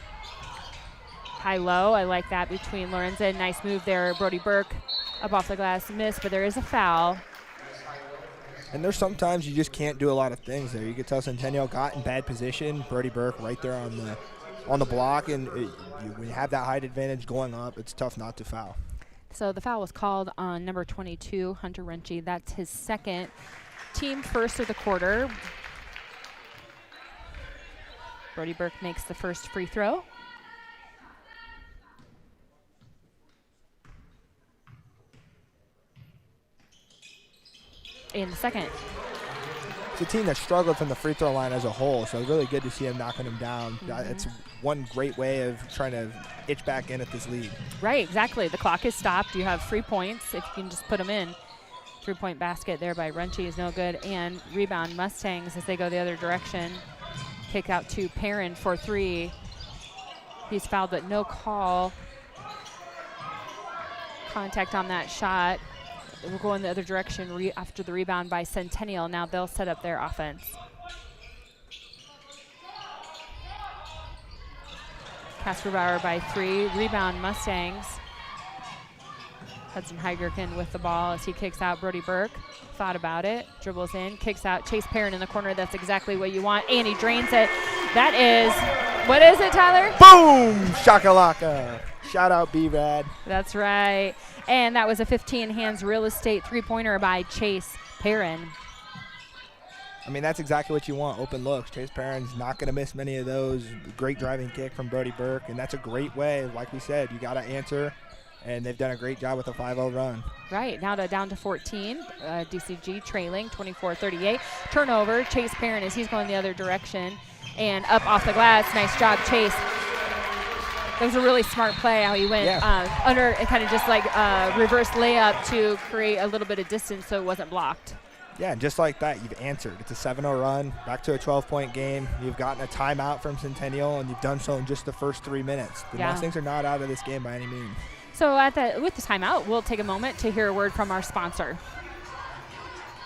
High-low, I like that between Lorenzen. Nice move there, Brody Burke. Up off the glass, miss, but there is a foul. And there's sometimes you just can't do a lot of things there. You could tell Centennial got in bad position. Brody Burke right there on the block, and when you have that height advantage going up, it's tough not to foul. So the foul was called on number 22, Hunter Renchie. That's his second, team first of the quarter. Brody Burke makes the first free throw. In the second. It's a team that struggled from the free throw line as a whole, so really good to see him knocking them down. It's one great way of trying to itch back in at this lead. Right, exactly. The clock is stopped. You have free points if you can just put them in. 3-point basket there by Renchie is no good. And rebound Mustangs as they go the other direction. Kick out to Perrin for 3. He's fouled, but no call. Contact on that shot. We're going the other direction after the rebound by Centennial. Now they'll set up their offense. Casper Bauer by 3. Rebound Mustangs. Hudson Heigerken with the ball as he kicks out. Brody Burke thought about it, dribbles in, kicks out. Chase Perrin in the corner. That's exactly what you want. And he drains it. That is, what is it, Tyler? Boom! Shakalaka. Shout out B-Rad. That's right. And that was a 15 hands real estate three-pointer by Chase Perrin. I mean, that's exactly what you want, open looks. Chase Perrin's not going to miss many of those. Great driving kick from Brody Burke, and that's a great way. Like we said, you got to answer, and they've done a great job with a 5-0 run. Right, now down to 14. DCG trailing 24-38. Turnover, Chase Perrin as he's going the other direction. And up off the glass. Nice job, Chase. That was a really smart play how he went under and kind of just like reverse layup to create a little bit of distance so it wasn't blocked. Yeah, and just like that, you've answered. It's a 7-0 run, back to a 12-point game. You've gotten a timeout from Centennial, and you've done so in just the first 3 minutes. The Mustangs are not out of this game by any means. So with the timeout, we'll take a moment to hear a word from our sponsor.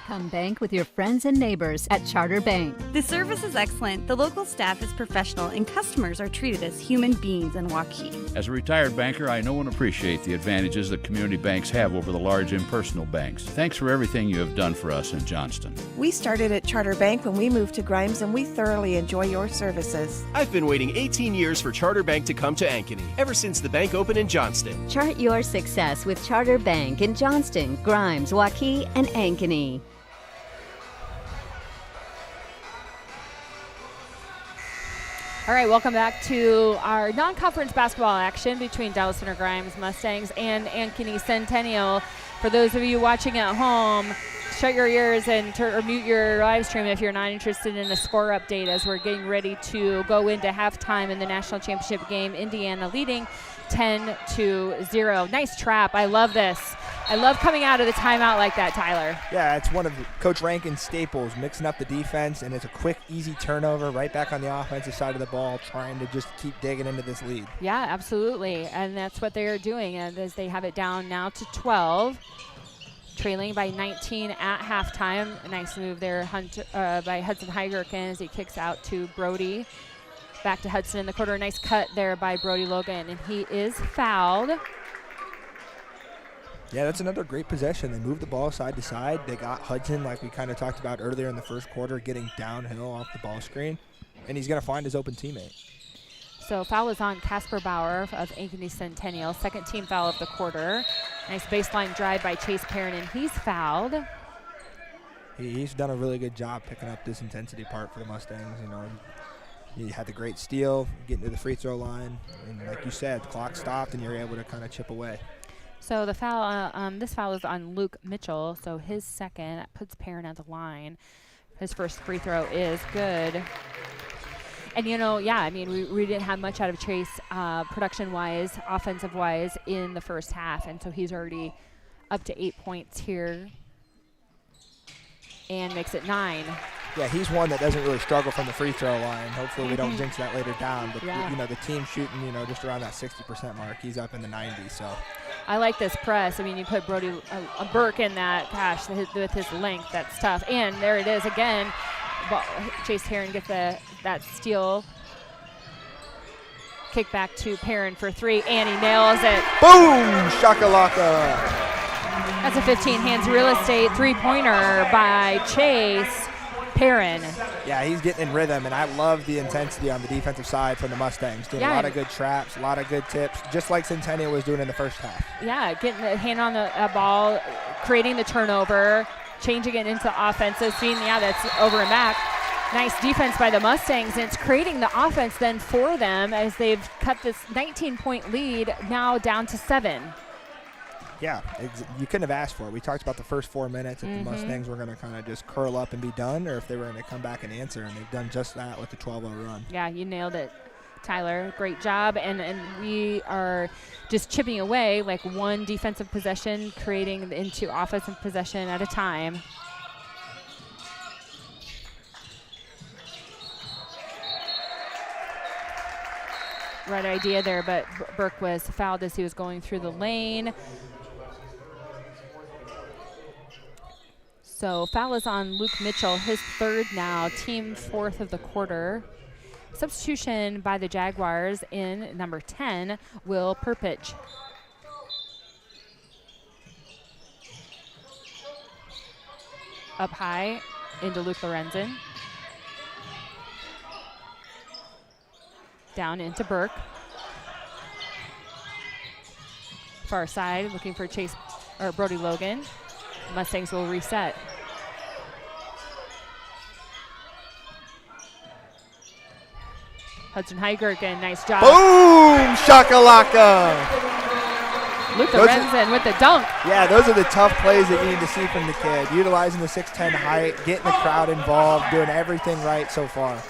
Come bank with your friends and neighbors at Charter Bank. The service is excellent, the local staff is professional, and customers are treated as human beings in Waukee. As a retired banker, I know and appreciate the advantages that community banks have over the large impersonal banks. Thanks for everything you have done for us in Johnston. We started at Charter Bank when we moved to Grimes, and we thoroughly enjoy your services. I've been waiting 18 years for Charter Bank to come to Ankeny, ever since the bank opened in Johnston. Chart your success with Charter Bank in Johnston, Grimes, Waukee, and Ankeny. All right, welcome back to our non-conference basketball action between Dallas Center Grimes Mustangs and Ankeny Centennial. For those of you watching at home, shut your ears and or mute your live stream if you're not interested in a score update as we're getting ready to go into halftime in the national championship game. Indiana leading 10-0. Nice trap. I love this. I love coming out of the timeout like that, Tyler. Yeah, it's one of Coach Rankin's staples, mixing up the defense, and it's a quick, easy turnover right back on the offensive side of the ball, trying to just keep digging into this lead. Yeah, absolutely, and that's what they are doing as they have it down now to 12. Trailing by 19 at halftime. A nice move there by Hudson Heigerken as he kicks out to Brody. Back to Hudson in the corner. Nice cut there by Brody Logan, and he is fouled. Yeah, that's another great possession. They moved the ball side to side. They got Hudson, like we kind of talked about earlier in the first quarter, getting downhill off the ball screen, and he's going to find his open teammate. So foul is on Casper Bauer of Ankeny Centennial. Second team foul of the quarter. Nice baseline drive by Chase Perrin, and he's fouled. He's done a really good job picking up this intensity part for the Mustangs. You know, he had the great steal, getting to the free throw line, and like you said, the clock stopped, and you're able to kind of chip away. So the foul, this foul is on Luke Mitchell. So his second, that puts Perrin at the line. His first free throw is good. And, you know, yeah, I mean, we didn't have much out of Chase production-wise, offensive-wise in the first half. And so he's already up to 8 points here and makes it 9. Yeah, he's one that doesn't really struggle from the free throw line. Hopefully we don't jinx that later down. But, you know, the team shooting, you know, just around that 60% mark. He's up in the 90s, so. I like this press. I mean, you put Brody Burke in that, gosh, with his length, that's tough. And there it is again. Chase Perrin gets that steal. Kick back to Perrin for 3, and he nails it. Boom! Shakalaka. That's a 15 hands real estate three-pointer by Chase Perrin. Yeah, he's getting in rhythm, and I love the intensity on the defensive side from the Mustangs. Doing a lot of good traps, a lot of good tips, just like Centennial was doing in the first half. Yeah, getting the hand on the ball, creating the turnover, changing it into offensive. Seeing, that's over and back. Nice defense by the Mustangs, and it's creating the offense then for them as they've cut this 19-point lead now down to 7. Yeah, you couldn't have asked for it. We talked about the first 4 minutes if the Mustangs were going to kind of just curl up and be done, or if they were going to come back and answer, and they've done just that with the 12-0 run. Yeah, you nailed it, Tyler. Great job, and we are just chipping away like one defensive possession, creating into offensive possession at a time. Right idea there, but Burke was fouled as he was going through the lane. So foul is on Luke Mitchell, his third now, team fourth of the quarter. Substitution by the Jaguars in number 10, Will Perpich. up high into Luke Lorenzen. Down into Burke. Far side, looking for Chase or Brody Logan. Mustangs will reset. Hudson Heigerken, nice job. Boom! Shakalaka! Luke Lorenzen with the dunk. Yeah, those are the tough plays that you need to see from the kid. Utilizing the 6'10 height, getting the crowd involved, doing everything right so far.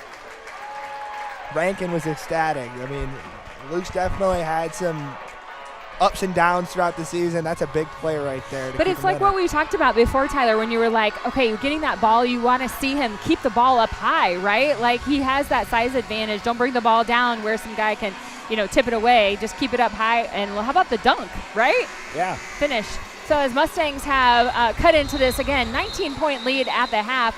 Rankin was ecstatic. I mean, Luke's definitely had some ups and downs throughout the season. That's a big play right there. But it's like what we talked about before, Tyler, when you were like, okay, you're getting that ball, you want to see him keep the ball up high, right? Like he has that size advantage. Don't bring the ball down where some guy can, tip it away. Just keep it up high. And well, how about the dunk, right? Yeah. Finish. So as Mustangs have cut into this, again, 19-point lead at the half,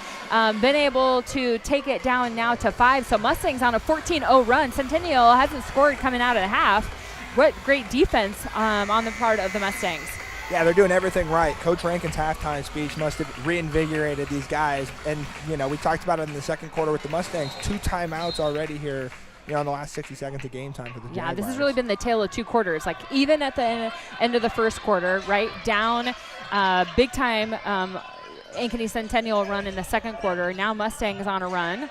been able to take it down now to 5. So Mustangs on a 14-0 run. Centennial hasn't scored coming out of the half. What great defense on the part of the Mustangs. Yeah, they're doing everything right. Coach Rankin's halftime speech must have reinvigorated these guys. And, we talked about it in the second quarter with the Mustangs. 2 timeouts already here, in the last 60 seconds of game time for the Jaguars. Yeah, this has really been the tale of 2 quarters. Like, even at the end of the first quarter, right, down big time Ankeny Centennial run in the second quarter. Now Mustangs on a run.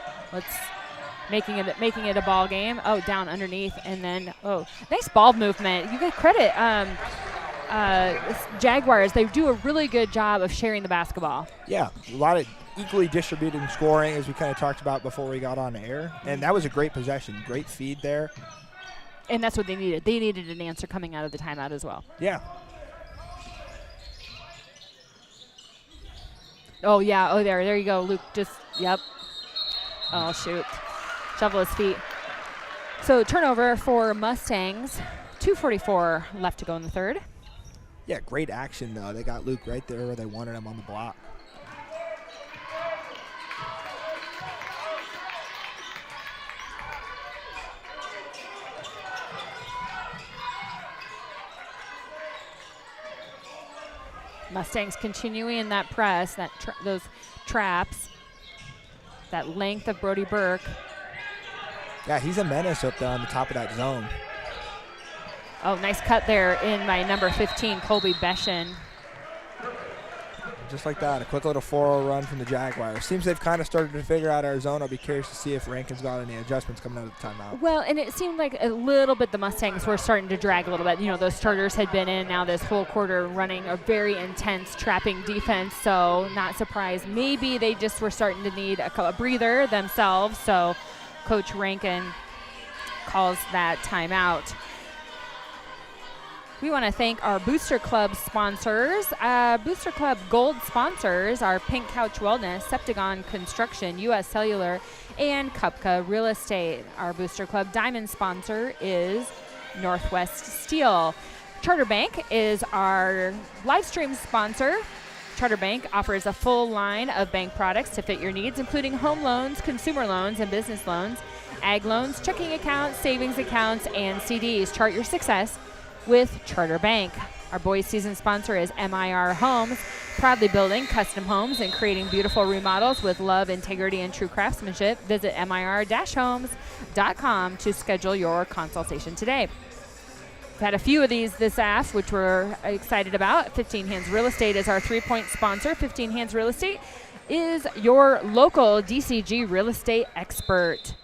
Making it a ball game. Oh, down underneath, and then nice ball movement. You get credit. Jaguars, they do a really good job of sharing the basketball. Yeah, a lot of equally distributed scoring, as we kind of talked about before we got on air, and that was a great possession, great feed there. And that's what they needed. They needed an answer coming out of the timeout as well. Yeah. Oh yeah. Oh, there you go, Luke. Yep. Oh shoot. Shovel his feet. So turnover for Mustangs. 2:44 left to go in the third. Yeah, great action, though. They got Luke right there where they wanted him on the block. Mustangs continuing that press, those traps, that length of Brody Burke. Yeah, he's a menace up there on the top of that zone. Oh, nice cut there in by number 15, Colby Beshin. Just like that, a quick little 4-0 run from the Jaguars. Seems they've kind of started to figure out our zone. I'll be curious to see if Rankin's got any adjustments coming out of the timeout. Well, and it seemed like a little bit the Mustangs were starting to drag a little bit. Those starters had been in now this whole quarter running a very intense trapping defense, so not surprised. Maybe they just were starting to need a breather themselves, so Coach Rankin calls that timeout. We want to thank our Booster Club sponsors. Booster Club Gold sponsors are Pink Couch Wellness, Septagon Construction, U.S. Cellular, and Kupka Real Estate. Our Booster Club Diamond sponsor is Northwest Steel. Charter Bank is our live stream sponsor. Charter Bank offers a full line of bank products to fit your needs, including home loans, consumer loans, and business loans, ag loans, checking accounts, savings accounts, and CDs. Chart your success with Charter Bank. Our boys season sponsor is MIR Homes, proudly building custom homes and creating beautiful remodels with love, integrity, and true craftsmanship. Visit mir-homes.com to schedule your consultation today. We've had a few of these this AF, which we're excited about. 15 Hands Real Estate is our 3-point sponsor. 15 Hands Real Estate is your local DCG real estate expert.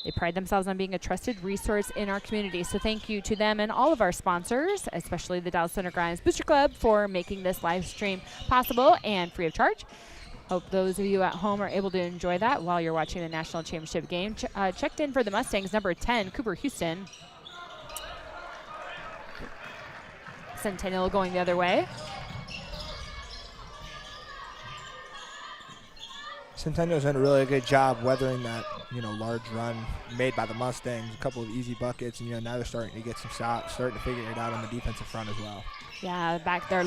They pride themselves on being a trusted resource in our community. So thank you to them and all of our sponsors, especially the Dallas Center Grimes Booster Club, for making this live stream possible and free of charge. Hope those of you at home are able to enjoy that while you're watching the national championship game. Checked in for the Mustangs, number 10, Cooper Houston. Centennial going the other way. Centennial's done a really good job weathering that, large run made by the Mustangs. A couple of easy buckets, and now they're starting to get some shots, starting to figure it out on the defensive front as well. Yeah, back their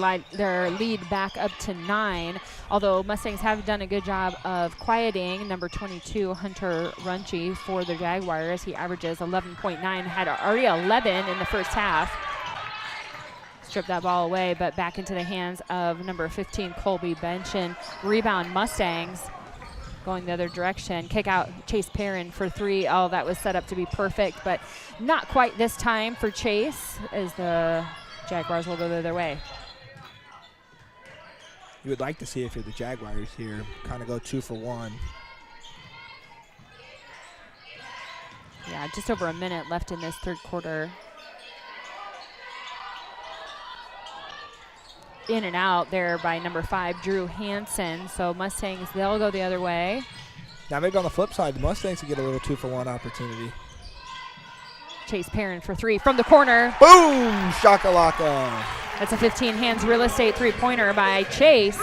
lead back up to 9. Although Mustangs have done a good job of quieting number 22 Hunter Runchi for the Jaguars. He averages 11.9, had already 11 in the first half. strip that ball away, but back into the hands of number 15, Colby Benson. Rebound, Mustangs going the other direction. Kick out, Chase Perrin for 3. Oh, that was set up to be perfect, but not quite this time for Chase, as the Jaguars will go the other way. You would like to see, if you're the Jaguars here, kind of go 2 for 1. Yeah, just over a minute left in this third quarter. In and out there by number 5, Drew Hansen. So Mustangs, they'll go the other way. Now maybe on the flip side, the Mustangs could get a little 2 for 1 opportunity. Chase Perrin for 3 from the corner. Boom! Shakalaka. That's a 15 hands real estate three-pointer by Chase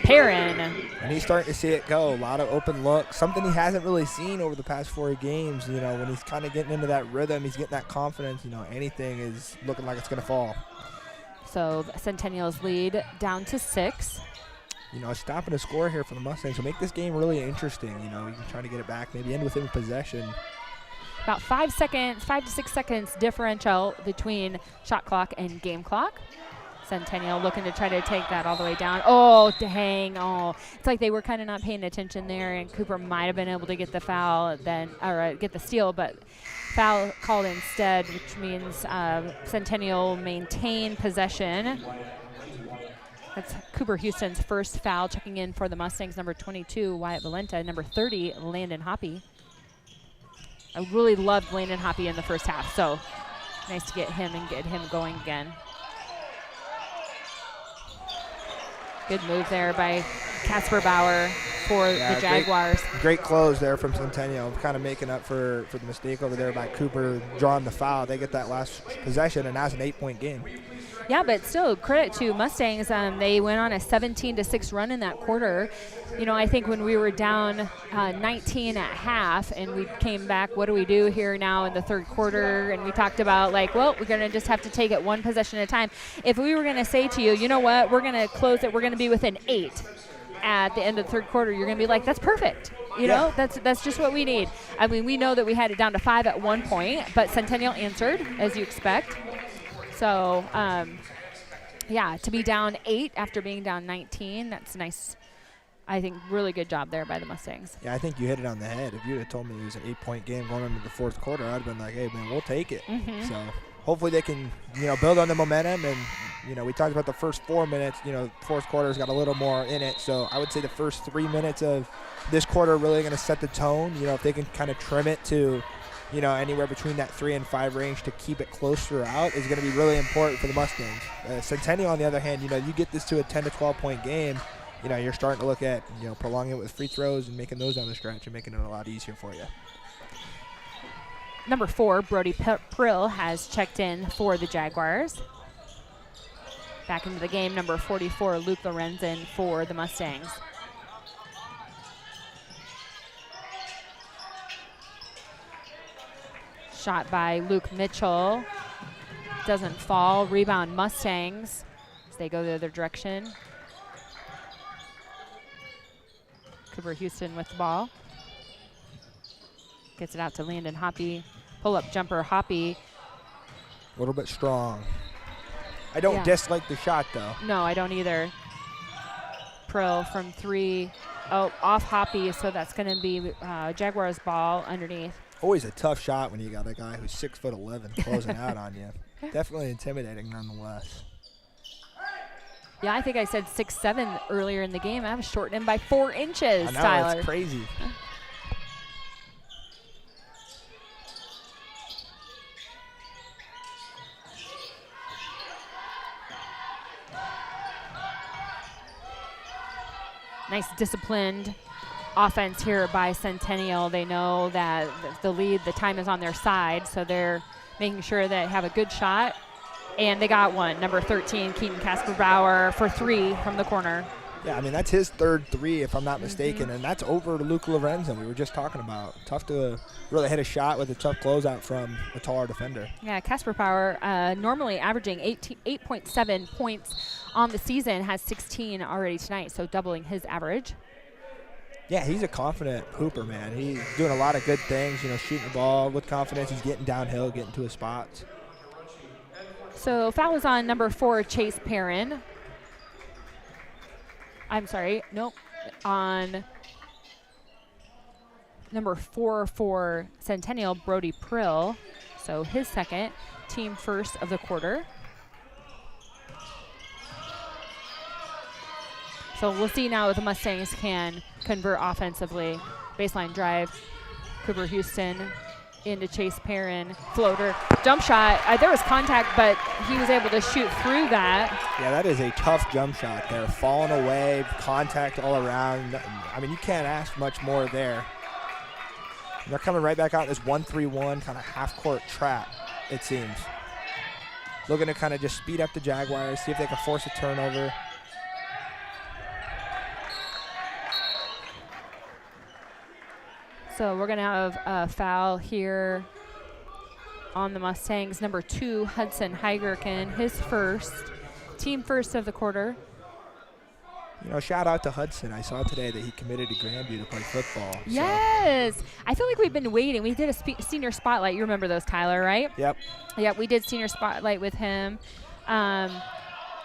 Perrin. And he's starting to see it go. A lot of open looks, something he hasn't really seen over the past 4 games. You know, when he's kind of getting into that rhythm, he's getting that confidence, you know, anything is looking like it's going to fall. So Centennial's lead down to 6. You know, stopping a score here for the Mustangs will make this game really interesting. You know, you can try to get it back, maybe end within possession. About 5 to 6 seconds differential between shot clock and game clock. Centennial looking to try to take that all the way down. Oh, dang. Oh, it's like they were kind of not paying attention there, and Cooper might have been able to get the foul then, or get the steal, but foul called instead, which means Centennial maintain possession. That's Cooper Houston's first foul. Checking in for the Mustangs, number 22, Wyatt Valenta, number 30, Landon Hoppy. I really loved Landon Hoppy in the first half, so nice to get him and get him going again. Good move there by Casper Bauer for the Jaguars. Great close there from Centennial, kind of making up for the mistake over there by Cooper drawing the foul. They get that last possession, and that's an 8-point game. Yeah, but still, credit to Mustangs. They went on a 17-6 run in that quarter. You know, I think when we were down 19 at half and we came back, what do we do here now in the third quarter? And we talked about, like, well, we're going to just have to take it one possession at a time. If we were going to say to you, you know what, we're going to close it, we're going to be within 8 at the end of the third quarter, you're going to be like, that's perfect. You know, that's just what we need. I mean, we know that we had it down to 5 at one point, but Centennial answered, as you expect. So, yeah, to be down 8 after being down 19, that's nice. I think really good job there by the Mustangs. Yeah, I think you hit it on the head. If you had told me it was an 8-point game going into the fourth quarter, I'd have been like, hey, man, we'll take it. So hopefully they can, you know, build on the momentum. And, you know, we talked about the first 4 minutes. You know, fourth quarter's got a little more in it. So I would say the first 3 minutes of this quarter are really going to set the tone. You know, if they can kind of trim it to, you know, anywhere between that 3 and 5 range to keep it close throughout is going to be really important for the Mustangs. Centennial, on the other hand, you know, you get this to a 10 to 12-point game, you know, you're starting to look at, you know, prolonging it with free throws and making those down the stretch and making it a lot easier for you. Number 4, Brody Prill has checked in for the Jaguars. Back into the game, number 44, Luke Lorenzen for the Mustangs. Shot by Luke Mitchell. Doesn't fall. Rebound Mustangs as they go the other direction. Cooper Houston with the ball. Gets it out to Landon Hoppy. Pull-up jumper Hoppy. A little bit strong. I don't dislike the shot, though. No, I don't either. Prill from 3. Oh, off Hoppy, so that's going to be Jaguars ball underneath. Always a tough shot when you got a guy who's 6'11" closing out on you. Definitely intimidating nonetheless. Yeah, I think I said 6'7" earlier in the game. I was shortening him by 4 inches, I know, Tyler. that's crazy. Nice disciplined offense here by Centennial. They know that the lead, the time is on their side, so they're making sure that they have a good shot. And they got one. Number 13, Keaton Casper Bauer for 3 from the corner. Yeah, I mean, that's his third 3, if I'm not mistaken, and that's over to Luke Lorenzen we were just talking about. Tough to really hit a shot with a tough closeout from a taller defender. Yeah, Casper Bauer, normally averaging 8.7 points on the season, has 16 already tonight, so doubling his average. Yeah, he's a confident hooper, man. He's doing a lot of good things, you know, shooting the ball with confidence. He's getting downhill, getting to his spots. So foul is on number 4, Chase Perrin. I'm sorry, nope, on number 4 for Centennial, Brody Prill. So his second, team first of the quarter. So we'll see now if the Mustangs can convert offensively. Baseline drive, Cooper Houston into Chase Perrin, floater, jump shot. There was contact, but he was able to shoot through that. Yeah, that is a tough jump shot there. Falling away, contact all around. I mean, you can't ask much more there. And they're coming right back out in this 1-3-1 kind of half-court trap, it seems. Looking to kind of just speed up the Jaguars, see if they can force a turnover. So we're going to have a foul here on the Mustangs. Number 2, Hudson Heigerken, his first, team first of the quarter. You know, shout out to Hudson. I saw today that he committed to Grandview to play football. Yes. I feel like we've been waiting. We did a senior spotlight. You remember those, Tyler, right? Yep. Yep, we did senior spotlight with him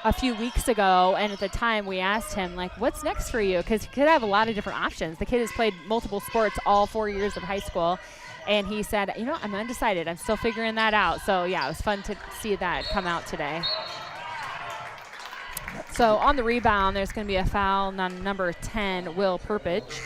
a few weeks ago, and at the time we asked him, like, what's next for you? Because he could have a lot of different options. The kid has played multiple sports all 4 years of high school, and he said, you know, I'm undecided. I'm still figuring that out. So, yeah, it was fun to see that come out today. So on the rebound, there's going to be a foul on number 10, Will Perpich,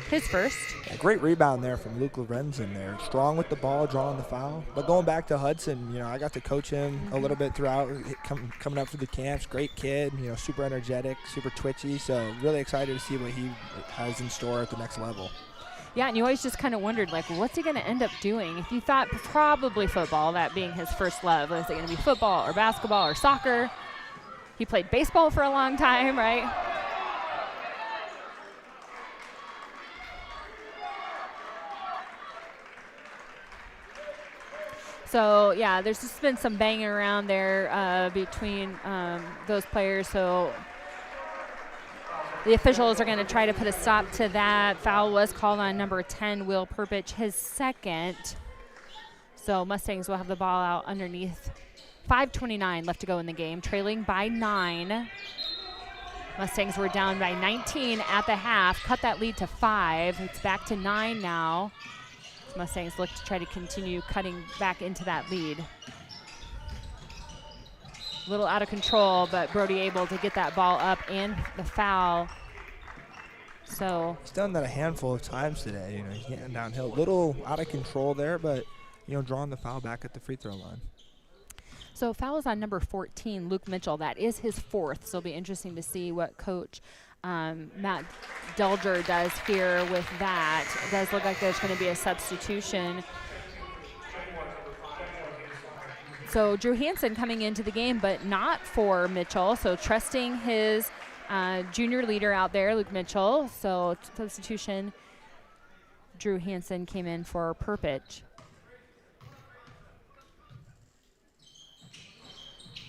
his first. A great rebound there from Luke Lorenzen there. Strong with the ball, drawing the foul. But going back to Hudson, you know, I got to coach him a little bit throughout, coming up through the camps. Great kid, you know, super energetic, super twitchy. So really excited to see what he has in store at the next level. Yeah, and you always just kind of wondered, like, what's he going to end up doing? If you thought probably football, that being his first love, was it going to be football or basketball or soccer? He played baseball for a long time, right? So, yeah, there's just been some banging around there between those players. So the officials are going to try to put a stop to that. Foul was called on number 10, Will Perpich, his second. So Mustangs will have the ball out underneath. 5:29 left to go in the game, trailing by 9. Mustangs were down by 19 at the half, cut that lead to 5. It's back to 9 now. Mustangs look to try to continue cutting back into that lead. A little out of control, but Brody able to get that ball up and the foul. So he's done that a handful of times today. You know, he's getting downhill, little out of control there, but you know, drawing the foul back at the free throw line. So foul is on number 14, Luke Mitchell. That is his fourth, so it'll be interesting to see what Coach Matt Delger does here with that. It does look like there's going to be a substitution. So Drew Hansen coming into the game, but not for Mitchell. So trusting his junior leader out there, Luke Mitchell. So substitution, Drew Hansen came in for Perpich.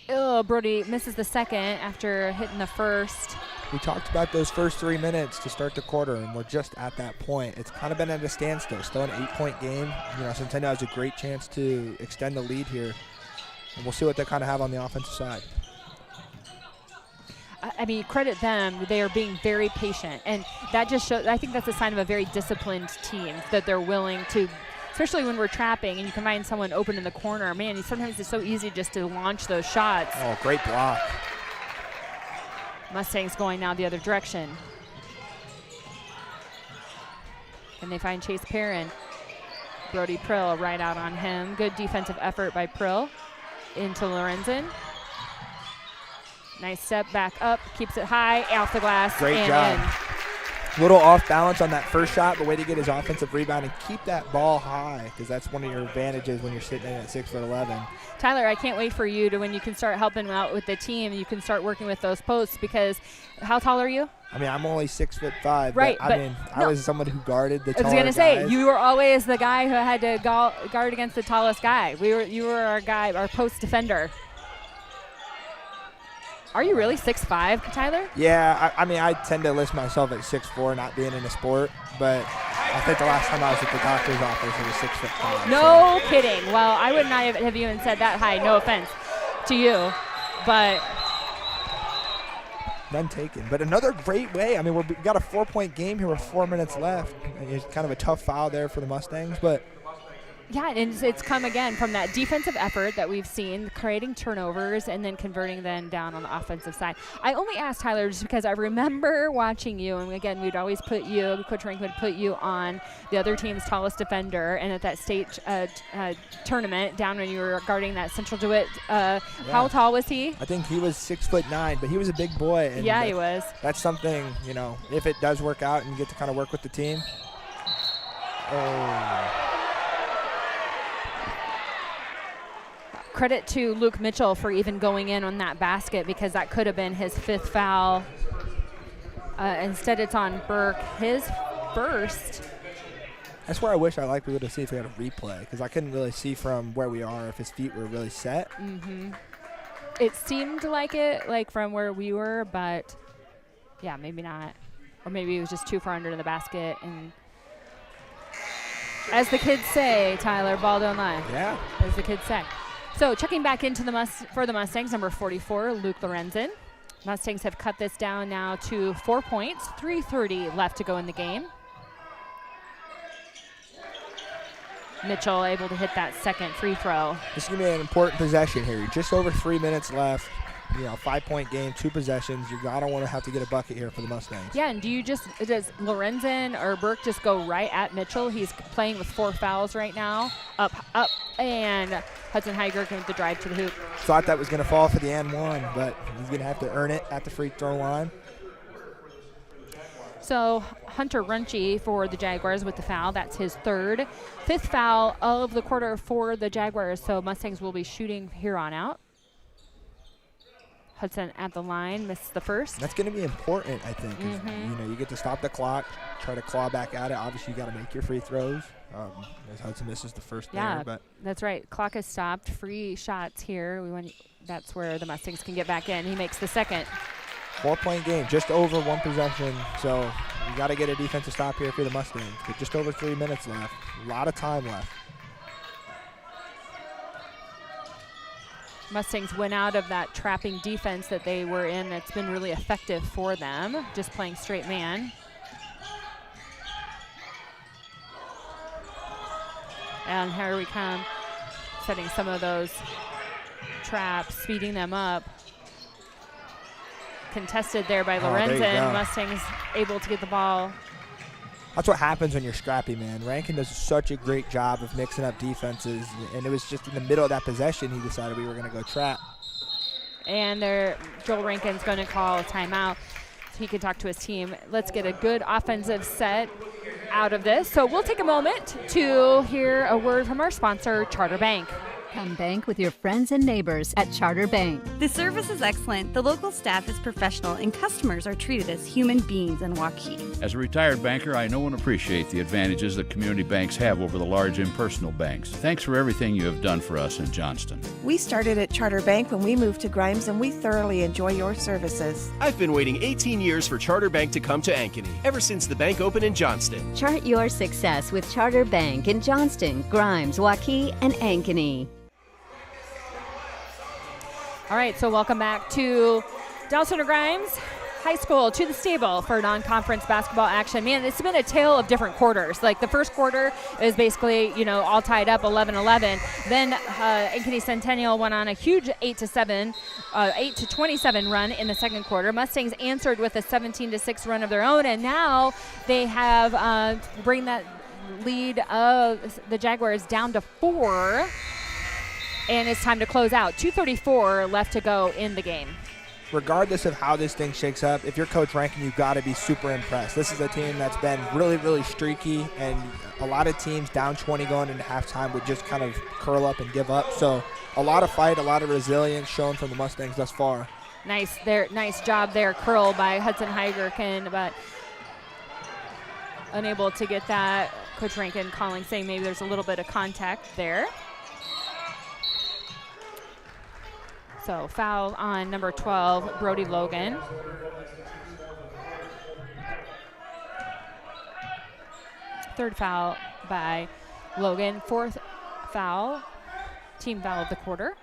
Oh, Brody misses the second after hitting the first. We talked about those first 3 minutes to start the quarter, and we're just at that point. It's kind of been at a standstill, still an 8-point game. You know, Centennial has a great chance to extend the lead here, and we'll see what they kind of have on the offensive side. I mean, credit them. They are being very patient, and that just shows. I think that's a sign of a very disciplined team, that they're willing to, especially when we're trapping and you can find someone open in the corner. Man, sometimes it's so easy just to launch those shots. Oh, great block. Mustangs going now the other direction. And they find Chase Perrin. Brody Prill right out on him. Good defensive effort by Prill. Into Lorenzen. Nice step back up. Keeps it high. Off the glass. Great and job. In. Little off balance on that first shot, but way to get his offensive rebound and keep that ball high, because that's one of your advantages when you're sitting in at 6'11". Tyler, I can't wait for you to when you can start helping out with the team. You can start working with those posts, because how tall are you? I mean, I'm only 6'5". Right, but I mean, I was someone who guarded the taller guys. I was going to say, you were always the guy who had to guard against the tallest guy. You were our guy, our post defender. Are you really 6'5", Tyler? Yeah, I mean, I tend to list myself at 6'4", not being in a sport, but I think the last time I was at the doctor's office, it was 6'5". No kidding. Well, I would not have even said that high. No offense. up to you. But none taken. But another great way. I mean, we've got a 4-point game here with 4 minutes left. It's kind of a tough foul there for the Mustangs, but yeah, and it's come again from that defensive effort that we've seen, creating turnovers and then converting them down on the offensive side. I only asked Tyler just because I remember watching you, and again, we'd always put you, Coach Rank would put you on the other team's tallest defender, and at that state tournament down when you were guarding that Central DeWitt, how tall was he? I think he was 6'9", but he was a big boy. And yeah, he was. That's something, you know, if it does work out and you get to kind of work with the team. Oh. Credit to Luke Mitchell for even going in on that basket, because that could have been his 5th foul. Instead, it's on Burke, his first. That's where I wish we would have seen if we had a replay, because I couldn't really see from where we are if his feet were really set. Mm-hmm. It seemed like it, like from where we were, but yeah, maybe not. Or maybe it was just too far under the basket. And as the kids say, Tyler, ball don't lie. Yeah. As the kids say. So checking back into for the Mustangs, number 44, Luke Lorenzen. Mustangs have cut this down now to 4 points, 3:30 left to go in the game. Mitchell able to hit that second free throw. This is going to be an important possession here. Just over 3 minutes left. You know, 5-point game, 2 possessions. You're going to want to have to get a bucket here for the Mustangs. Yeah, and does Lorenzen or Burke just go right at Mitchell? He's playing with 4 fouls right now. Up, and Hudson Heiger with the drive to the hoop. Thought that was going to fall for the and one, but he's going to have to earn it at the free throw line. So Hunter Runchie for the Jaguars with the foul. That's his 3rd. 5th foul of the quarter for the Jaguars. So Mustangs will be shooting here on out. Hudson at the line, missed the first. That's going to be important, I think. You know, you get to stop the clock, try to claw back at it. Obviously, you got to make your free throws. As Hudson misses the first there. But that's right. Clock is stopped. Free shots here. That's where the Mustangs can get back in. He makes the second. 4-point game, just over 1 possession. So you got to get a defensive stop here for the Mustangs. But just over 3 minutes left. A lot of time left. Mustangs went out of that trapping defense that they were in. That's been really effective for them, just playing straight man. And here we come, setting some of those traps, speeding them up. Contested there by Lorenzen. Mustangs able to get the ball. That's what happens when you're scrappy, man. Rankin does such a great job of mixing up defenses, and it was just in the middle of that possession he decided we were going to go trap. And Joel Rankin's going to call a timeout so he can talk to his team. Let's get a good offensive set out of this. So we'll take a moment to hear a word from our sponsor, Charter Bank. Come bank with your friends and neighbors at Charter Bank. The service is excellent, the local staff is professional, and customers are treated as human beings in Waukee. As a retired banker, I know and appreciate the advantages that community banks have over the large impersonal banks. Thanks for everything you have done for us in Johnston. We started at Charter Bank when we moved to Grimes, and we thoroughly enjoy your services. I've been waiting 18 years for Charter Bank to come to Ankeny, ever since the bank opened in Johnston. Chart your success with Charter Bank in Johnston, Grimes, Waukee, and Ankeny. All right, so welcome back to Dallas Center Grimes High School, to the stable for non-conference basketball action. Man, it's been a tale of different quarters. Like the first quarter is basically, all tied up 11-11. Then Ankeny Centennial went on a huge 8-27 run in the second quarter. Mustangs answered with a 17-6 run of their own, and now they have bring that lead of the Jaguars down to 4. And it's time to close out. 2:34 left to go in the game. Regardless of how this thing shakes up, if you're Coach Rankin, you've got to be super impressed. This is a team that's been really, really streaky, and a lot of teams down 20 going into halftime would just kind of curl up and give up. So a lot of fight, a lot of resilience shown from the Mustangs thus far. Nice job there, curl by Hudson Heigerkin, but unable to get that. Coach Rankin calling, saying maybe there's a little bit of contact there. So foul on number 12, Brody Logan. Third foul by Logan. Fourth foul, team foul of the quarter.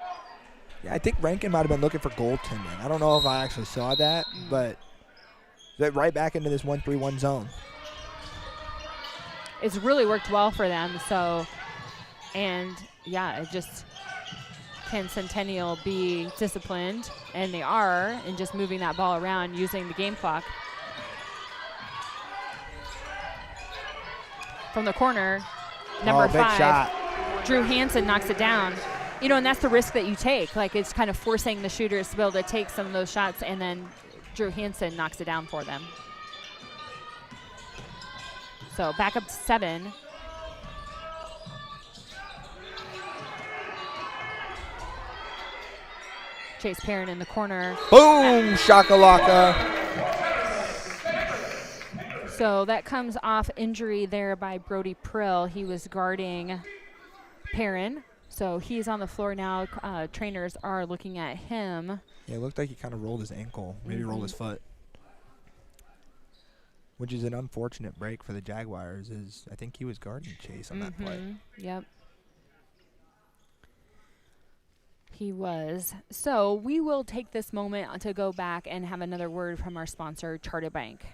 Yeah, I think Rankin might have been looking for goaltending. I don't know if I actually saw that, but they're right back into this 1-3-1 zone. It's really worked well for them. So, and yeah, it just can Centennial be disciplined, and they are, in just moving that ball around using the game clock. From the corner, number 5, big shot. Drew Hansen knocks it down. You know, and that's the risk that you take. Like, it's kind of forcing the shooters to be able to take some of those shots, and then Drew Hansen knocks it down for them. So back up to 7. Chase Perrin in the corner. Boom, shakalaka. So that comes off injury there by Brody Prill. He was guarding Perrin. So he's on the floor now. Trainers are looking at him. Yeah, it looked like he kind of rolled his ankle, maybe rolled his foot. Which is an unfortunate break for the Jaguars. I think he was guarding Chase on that play. Yep. He was. So we will take this moment to go back and have another word from our sponsor, Charter Bank.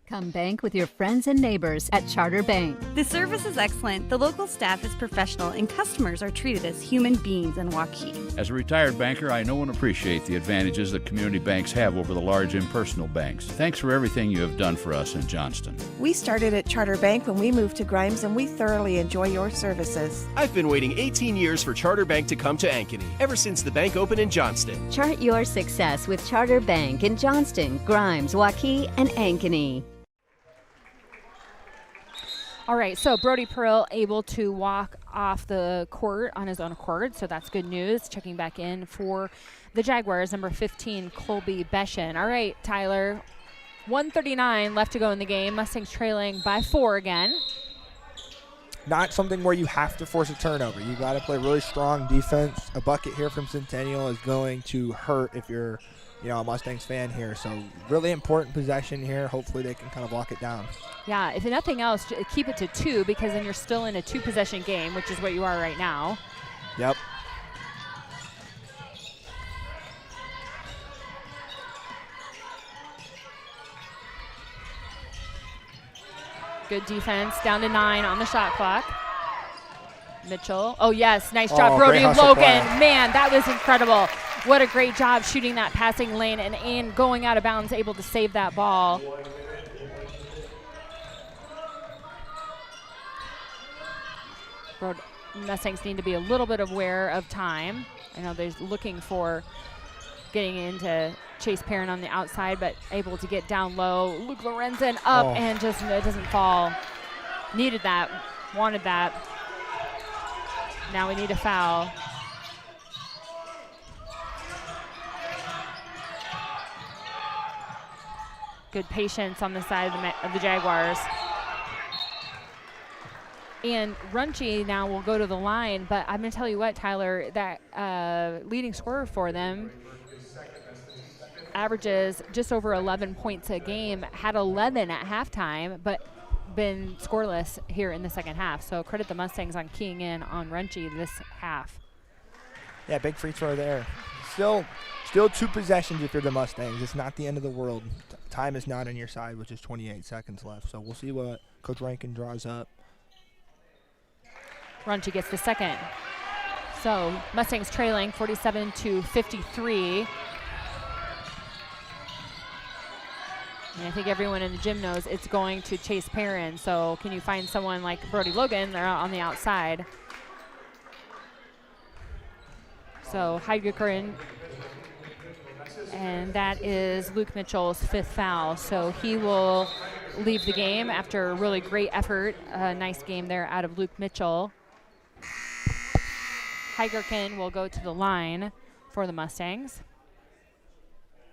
Come bank with your friends and neighbors at Charter Bank. The service is excellent, the local staff is professional, and customers are treated as human beings in Waukee. As a retired banker, I know and appreciate the advantages that community banks have over the large impersonal banks. Thanks for everything you have done for us in Johnston. We started at Charter Bank when we moved to Grimes, and we thoroughly enjoy your services. I've been waiting 18 years for Charter Bank to come to Ankeny, ever since the bank opened in Johnston. Chart your success with Charter Bank in Johnston, Grimes, Waukee, and Ankeny. All right, so Brody Pearl able to walk off the court on his own accord, so that's good news. Checking back in for the Jaguars, number 15, Colby Beshen. All right, Tyler, 1:39 left to go in the game. Mustangs trailing by 4 again. Not something where you have to force a turnover. You got to play really strong defense. A bucket here from Centennial is going to hurt if you're, a Mustangs fan here. So really important possession here. Hopefully they can kind of lock it down. Yeah, if nothing else, keep it to 2, because then you're still in a 2-possession game, which is what you are right now. Yep. Good defense, down to 9 on the shot clock. Mitchell. Oh, yes, nice job, Oh, Brody great hustle Logan. play. Man, that was incredible. What a great job shooting that passing lane and going out of bounds, able to save that ball. Mustangs need to be a little bit aware of time. I know they're looking for getting into Chase Perrin on the outside, but able to get down low. Luke Lorenzen up and just it doesn't fall. Needed that, wanted that. Now we need a foul. Good patience on the side of the Jaguars. And Runchi now will go to the line, but I'm going to tell you what, Tyler, that leading scorer for them averages just over 11 points a game, had 11 at halftime, but been scoreless here in the second half. So credit the Mustangs on keying in on Runchi this half. Yeah, big free throw there. Still 2 possessions if you're the Mustangs. It's not the end of the world. Time is not on your side, which is 28 seconds left. So we'll see what Coach Rankin draws up. Runchi gets the second. So Mustangs trailing 47-53. And I think everyone in the gym knows it's going to Chase Perrin. So can you find someone like Brody Logan? They're on the outside. So Heidgren, and that is Luke Mitchell's 5th foul. So he will leave the game after a really great effort. A nice game there out of Luke Mitchell. Heigerkin will go to the line for the Mustangs.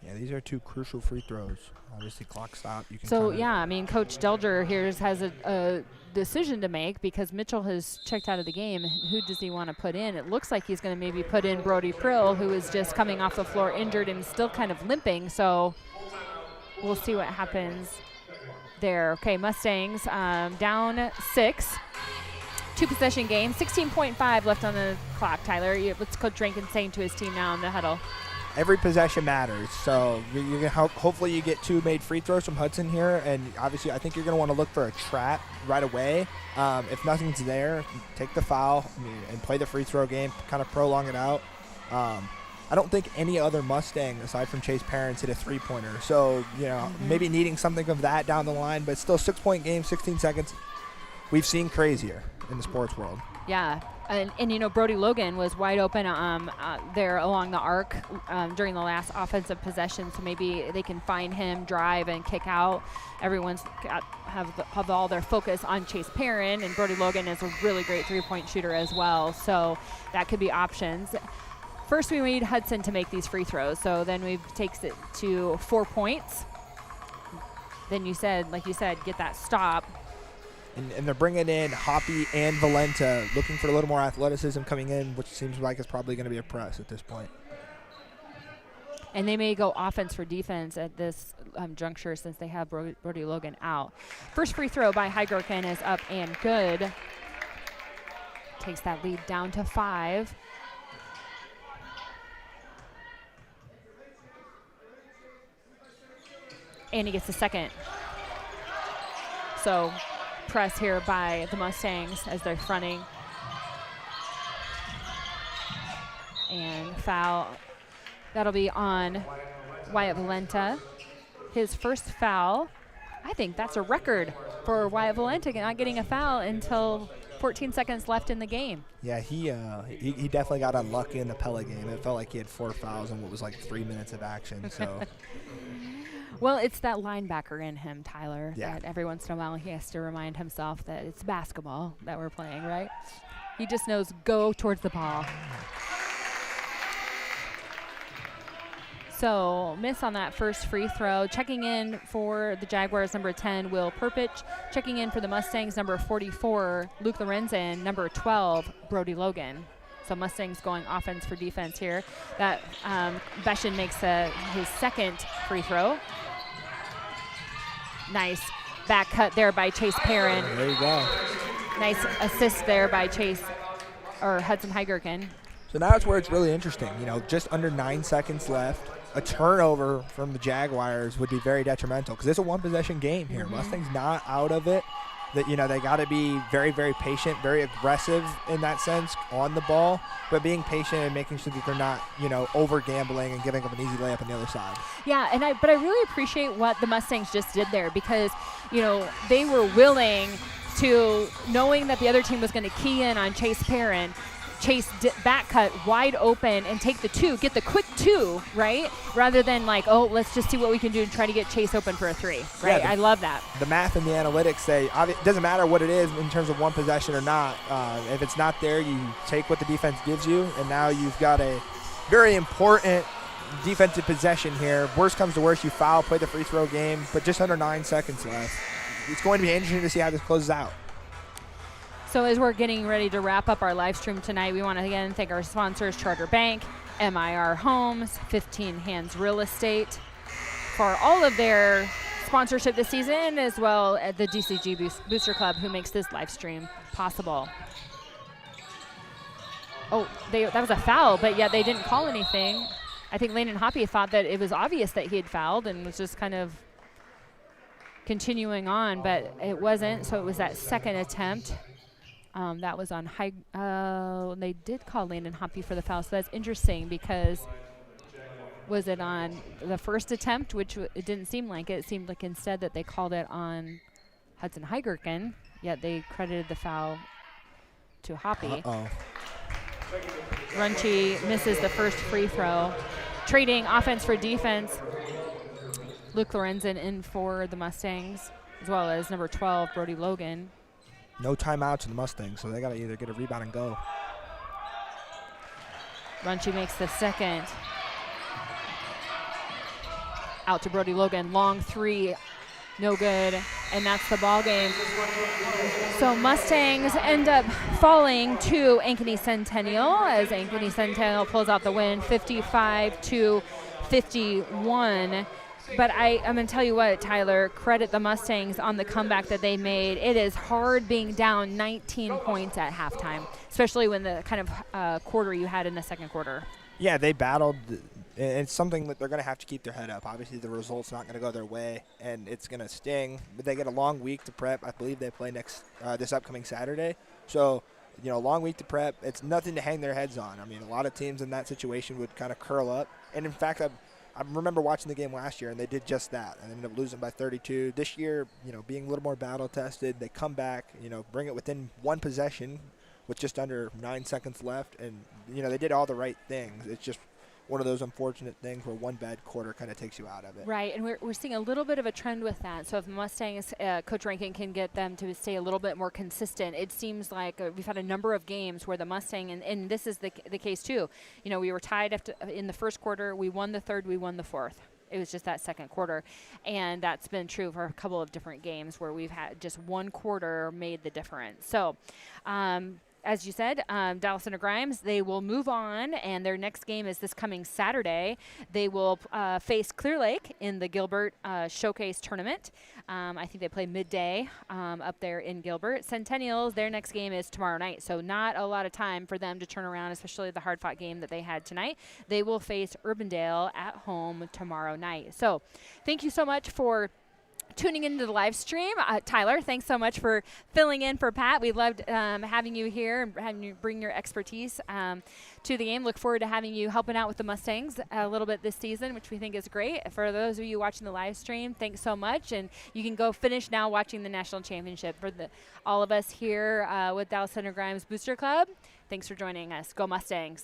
Yeah, these are 2 crucial free throws. Obviously, clock stop. You can Coach Delger here has a decision to make because Mitchell has checked out of the game. Who does he want to put in? It looks like he's going to maybe put in Brody Prill, who is just coming off the floor injured and still kind of limping. So we'll see what happens there. Okay, Mustangs down 6. 2-possession game, 16.5 left on the clock, Tyler. What's Coach Rankin saying to his team now in the huddle? Every possession matters. So hopefully you get 2 made free throws from Hudson here, and obviously I think you're going to want to look for a trap right away. If nothing's there, take the foul and play the free throw game, kind of prolong it out. I don't think any other Mustang aside from Chase Perrins hit a three-pointer. So, maybe needing something of that down the line, but still 6-point game, 16 seconds. We've seen crazier in the sports world. Yeah, and Brody Logan was wide open there along the arc during the last offensive possession, so maybe they can find him, drive, and kick out. Everyone's have all their focus on Chase Perrin, and Brody Logan is a really great three-point shooter as well, so that could be options. First, we need Hudson to make these free throws, so then we takes it to 4 points. Then like you said, get that stop. And they're bringing in Hoppy and Valenta, looking for a little more athleticism coming in, which seems like it's probably going to be a press at this point. And they may go offense for defense at this juncture since they have Brody Logan out. First free throw by Heigerken is up and good. Takes that lead down to 5. And he gets the second. So press here by the Mustangs as they're fronting. And foul. That'll be on Wyatt Valenta. His first foul. I think that's a record for Wyatt Valenta not getting a foul until 14 seconds left in the game. Yeah, he definitely got unlucky in the Pella game. It felt like he had 4 fouls in what was like 3 minutes of action. So. Well, it's that linebacker in him, Tyler, yeah. That every once in a while he has to remind himself that it's basketball that we're playing, right? He just knows go towards the ball. So miss on that first free throw. Checking in for the Jaguars, number 10, Will Perpich. Checking in for the Mustangs, number 44, Luke Lorenzen. Number 12, Brody Logan. So Mustangs going offense for defense here. That Beshin makes his second free throw. Nice back cut there by Chase Perrin. There you go. Nice assist there by Hudson Heigerken. So now it's where it's really interesting. Just under 9 seconds left. A turnover from the Jaguars would be very detrimental because it's a one-possession game here. Mm-hmm. Mustangs not out of it. That they got to be very, very patient, very aggressive in that sense on the ball, but being patient and making sure that they're not, over gambling and giving up an easy layup on the other side. Yeah, but I really appreciate what the Mustangs just did there because, they were willing to, knowing that the other team was going to key in on Chase Perrin, Chase back cut wide open and take the 2, get the quick 2, right? Rather than let's just see what we can do and try to get Chase open for a 3, right? Yeah, I love that. The math and the analytics say it doesn't matter what it is in terms of one possession or not. If it's not there, you take what the defense gives you, and now you've got a very important defensive possession here. Worst comes to worst, you foul, play the free throw game, but just under 9 seconds left. It's going to be interesting to see how this closes out. So as we're getting ready to wrap up our live stream tonight, we want to again thank our sponsors, Charter Bank, MIR Homes, 15 Hands Real Estate, for all of their sponsorship this season, as well as the DCG Booster Club, who makes this live stream possible. Oh, that was a foul, but yet they didn't call anything. I think Landon Hoppy thought that it was obvious that he had fouled and was just kind of continuing on, but it wasn't, so it was that second attempt. That was on high. They did call Landon Hoppy for the foul, so that's interesting because was it on the first attempt, which it didn't seem like it. It seemed like instead that they called it on Hudson Heigerken, yet they credited the foul to Hoppy. Runchi misses the first free throw. Trading offense for defense. Luke Lorenzen in for the Mustangs, as well as number 12, Brody Logan. No timeouts in the Mustangs, so they got to either get a rebound and go. Runchi makes the second. Out to Brody Logan, long 3, no good, and that's the ball game. So Mustangs end up falling to Ankeny Centennial as Ankeny Centennial pulls out the win, 55-51. But I'm going to tell you what, Tyler, credit the Mustangs on the comeback that they made. It is hard being down 19 points at halftime, especially when the kind of quarter you had in the second quarter. Yeah, they battled. It's something that they're going to have to keep their head up. Obviously, the result's not going to go their way, and it's going to sting. But they get a long week to prep. I believe they play this upcoming Saturday. So, long week to prep. It's nothing to hang their heads on. I mean, a lot of teams in that situation would kind of curl up. And, in fact, I remember watching the game last year, and they did just that. And ended up losing by 32. This year, being a little more battle-tested, they come back, bring it within one possession with just under 9 seconds left. And, they did all the right things. It's just one of those unfortunate things where one bad quarter kind of takes you out of it. Right, and we're seeing a little bit of a trend with that. So if Mustangs, Coach Rankin can get them to stay a little bit more consistent, it seems like we've had a number of games where the Mustang, and this is the case too, we were tied in the first quarter, we won the third, we won the fourth. It was just that second quarter, and that's been true for a couple of different games where we've had just one quarter made the difference. So, as you said, Dallas Center Grimes, they will move on, and their next game is this coming Saturday. They will face Clear Lake in the Gilbert Showcase Tournament. I think they play midday up there in Gilbert. Centennial, their next game is tomorrow night, so not a lot of time for them to turn around, especially the hard-fought game that they had tonight. They will face Urbandale at home tomorrow night. So thank you so much for tuning into the live stream. Tyler, thanks so much for filling in for Pat. We loved having you here and having you bring your expertise to the game. Look forward to having you helping out with the Mustangs a little bit this season, which we think is great. For those of you watching the live stream, thanks so much. And you can go finish now watching the National Championship. For all of us here with Dallas Center Grimes Booster Club, thanks for joining us. Go Mustangs.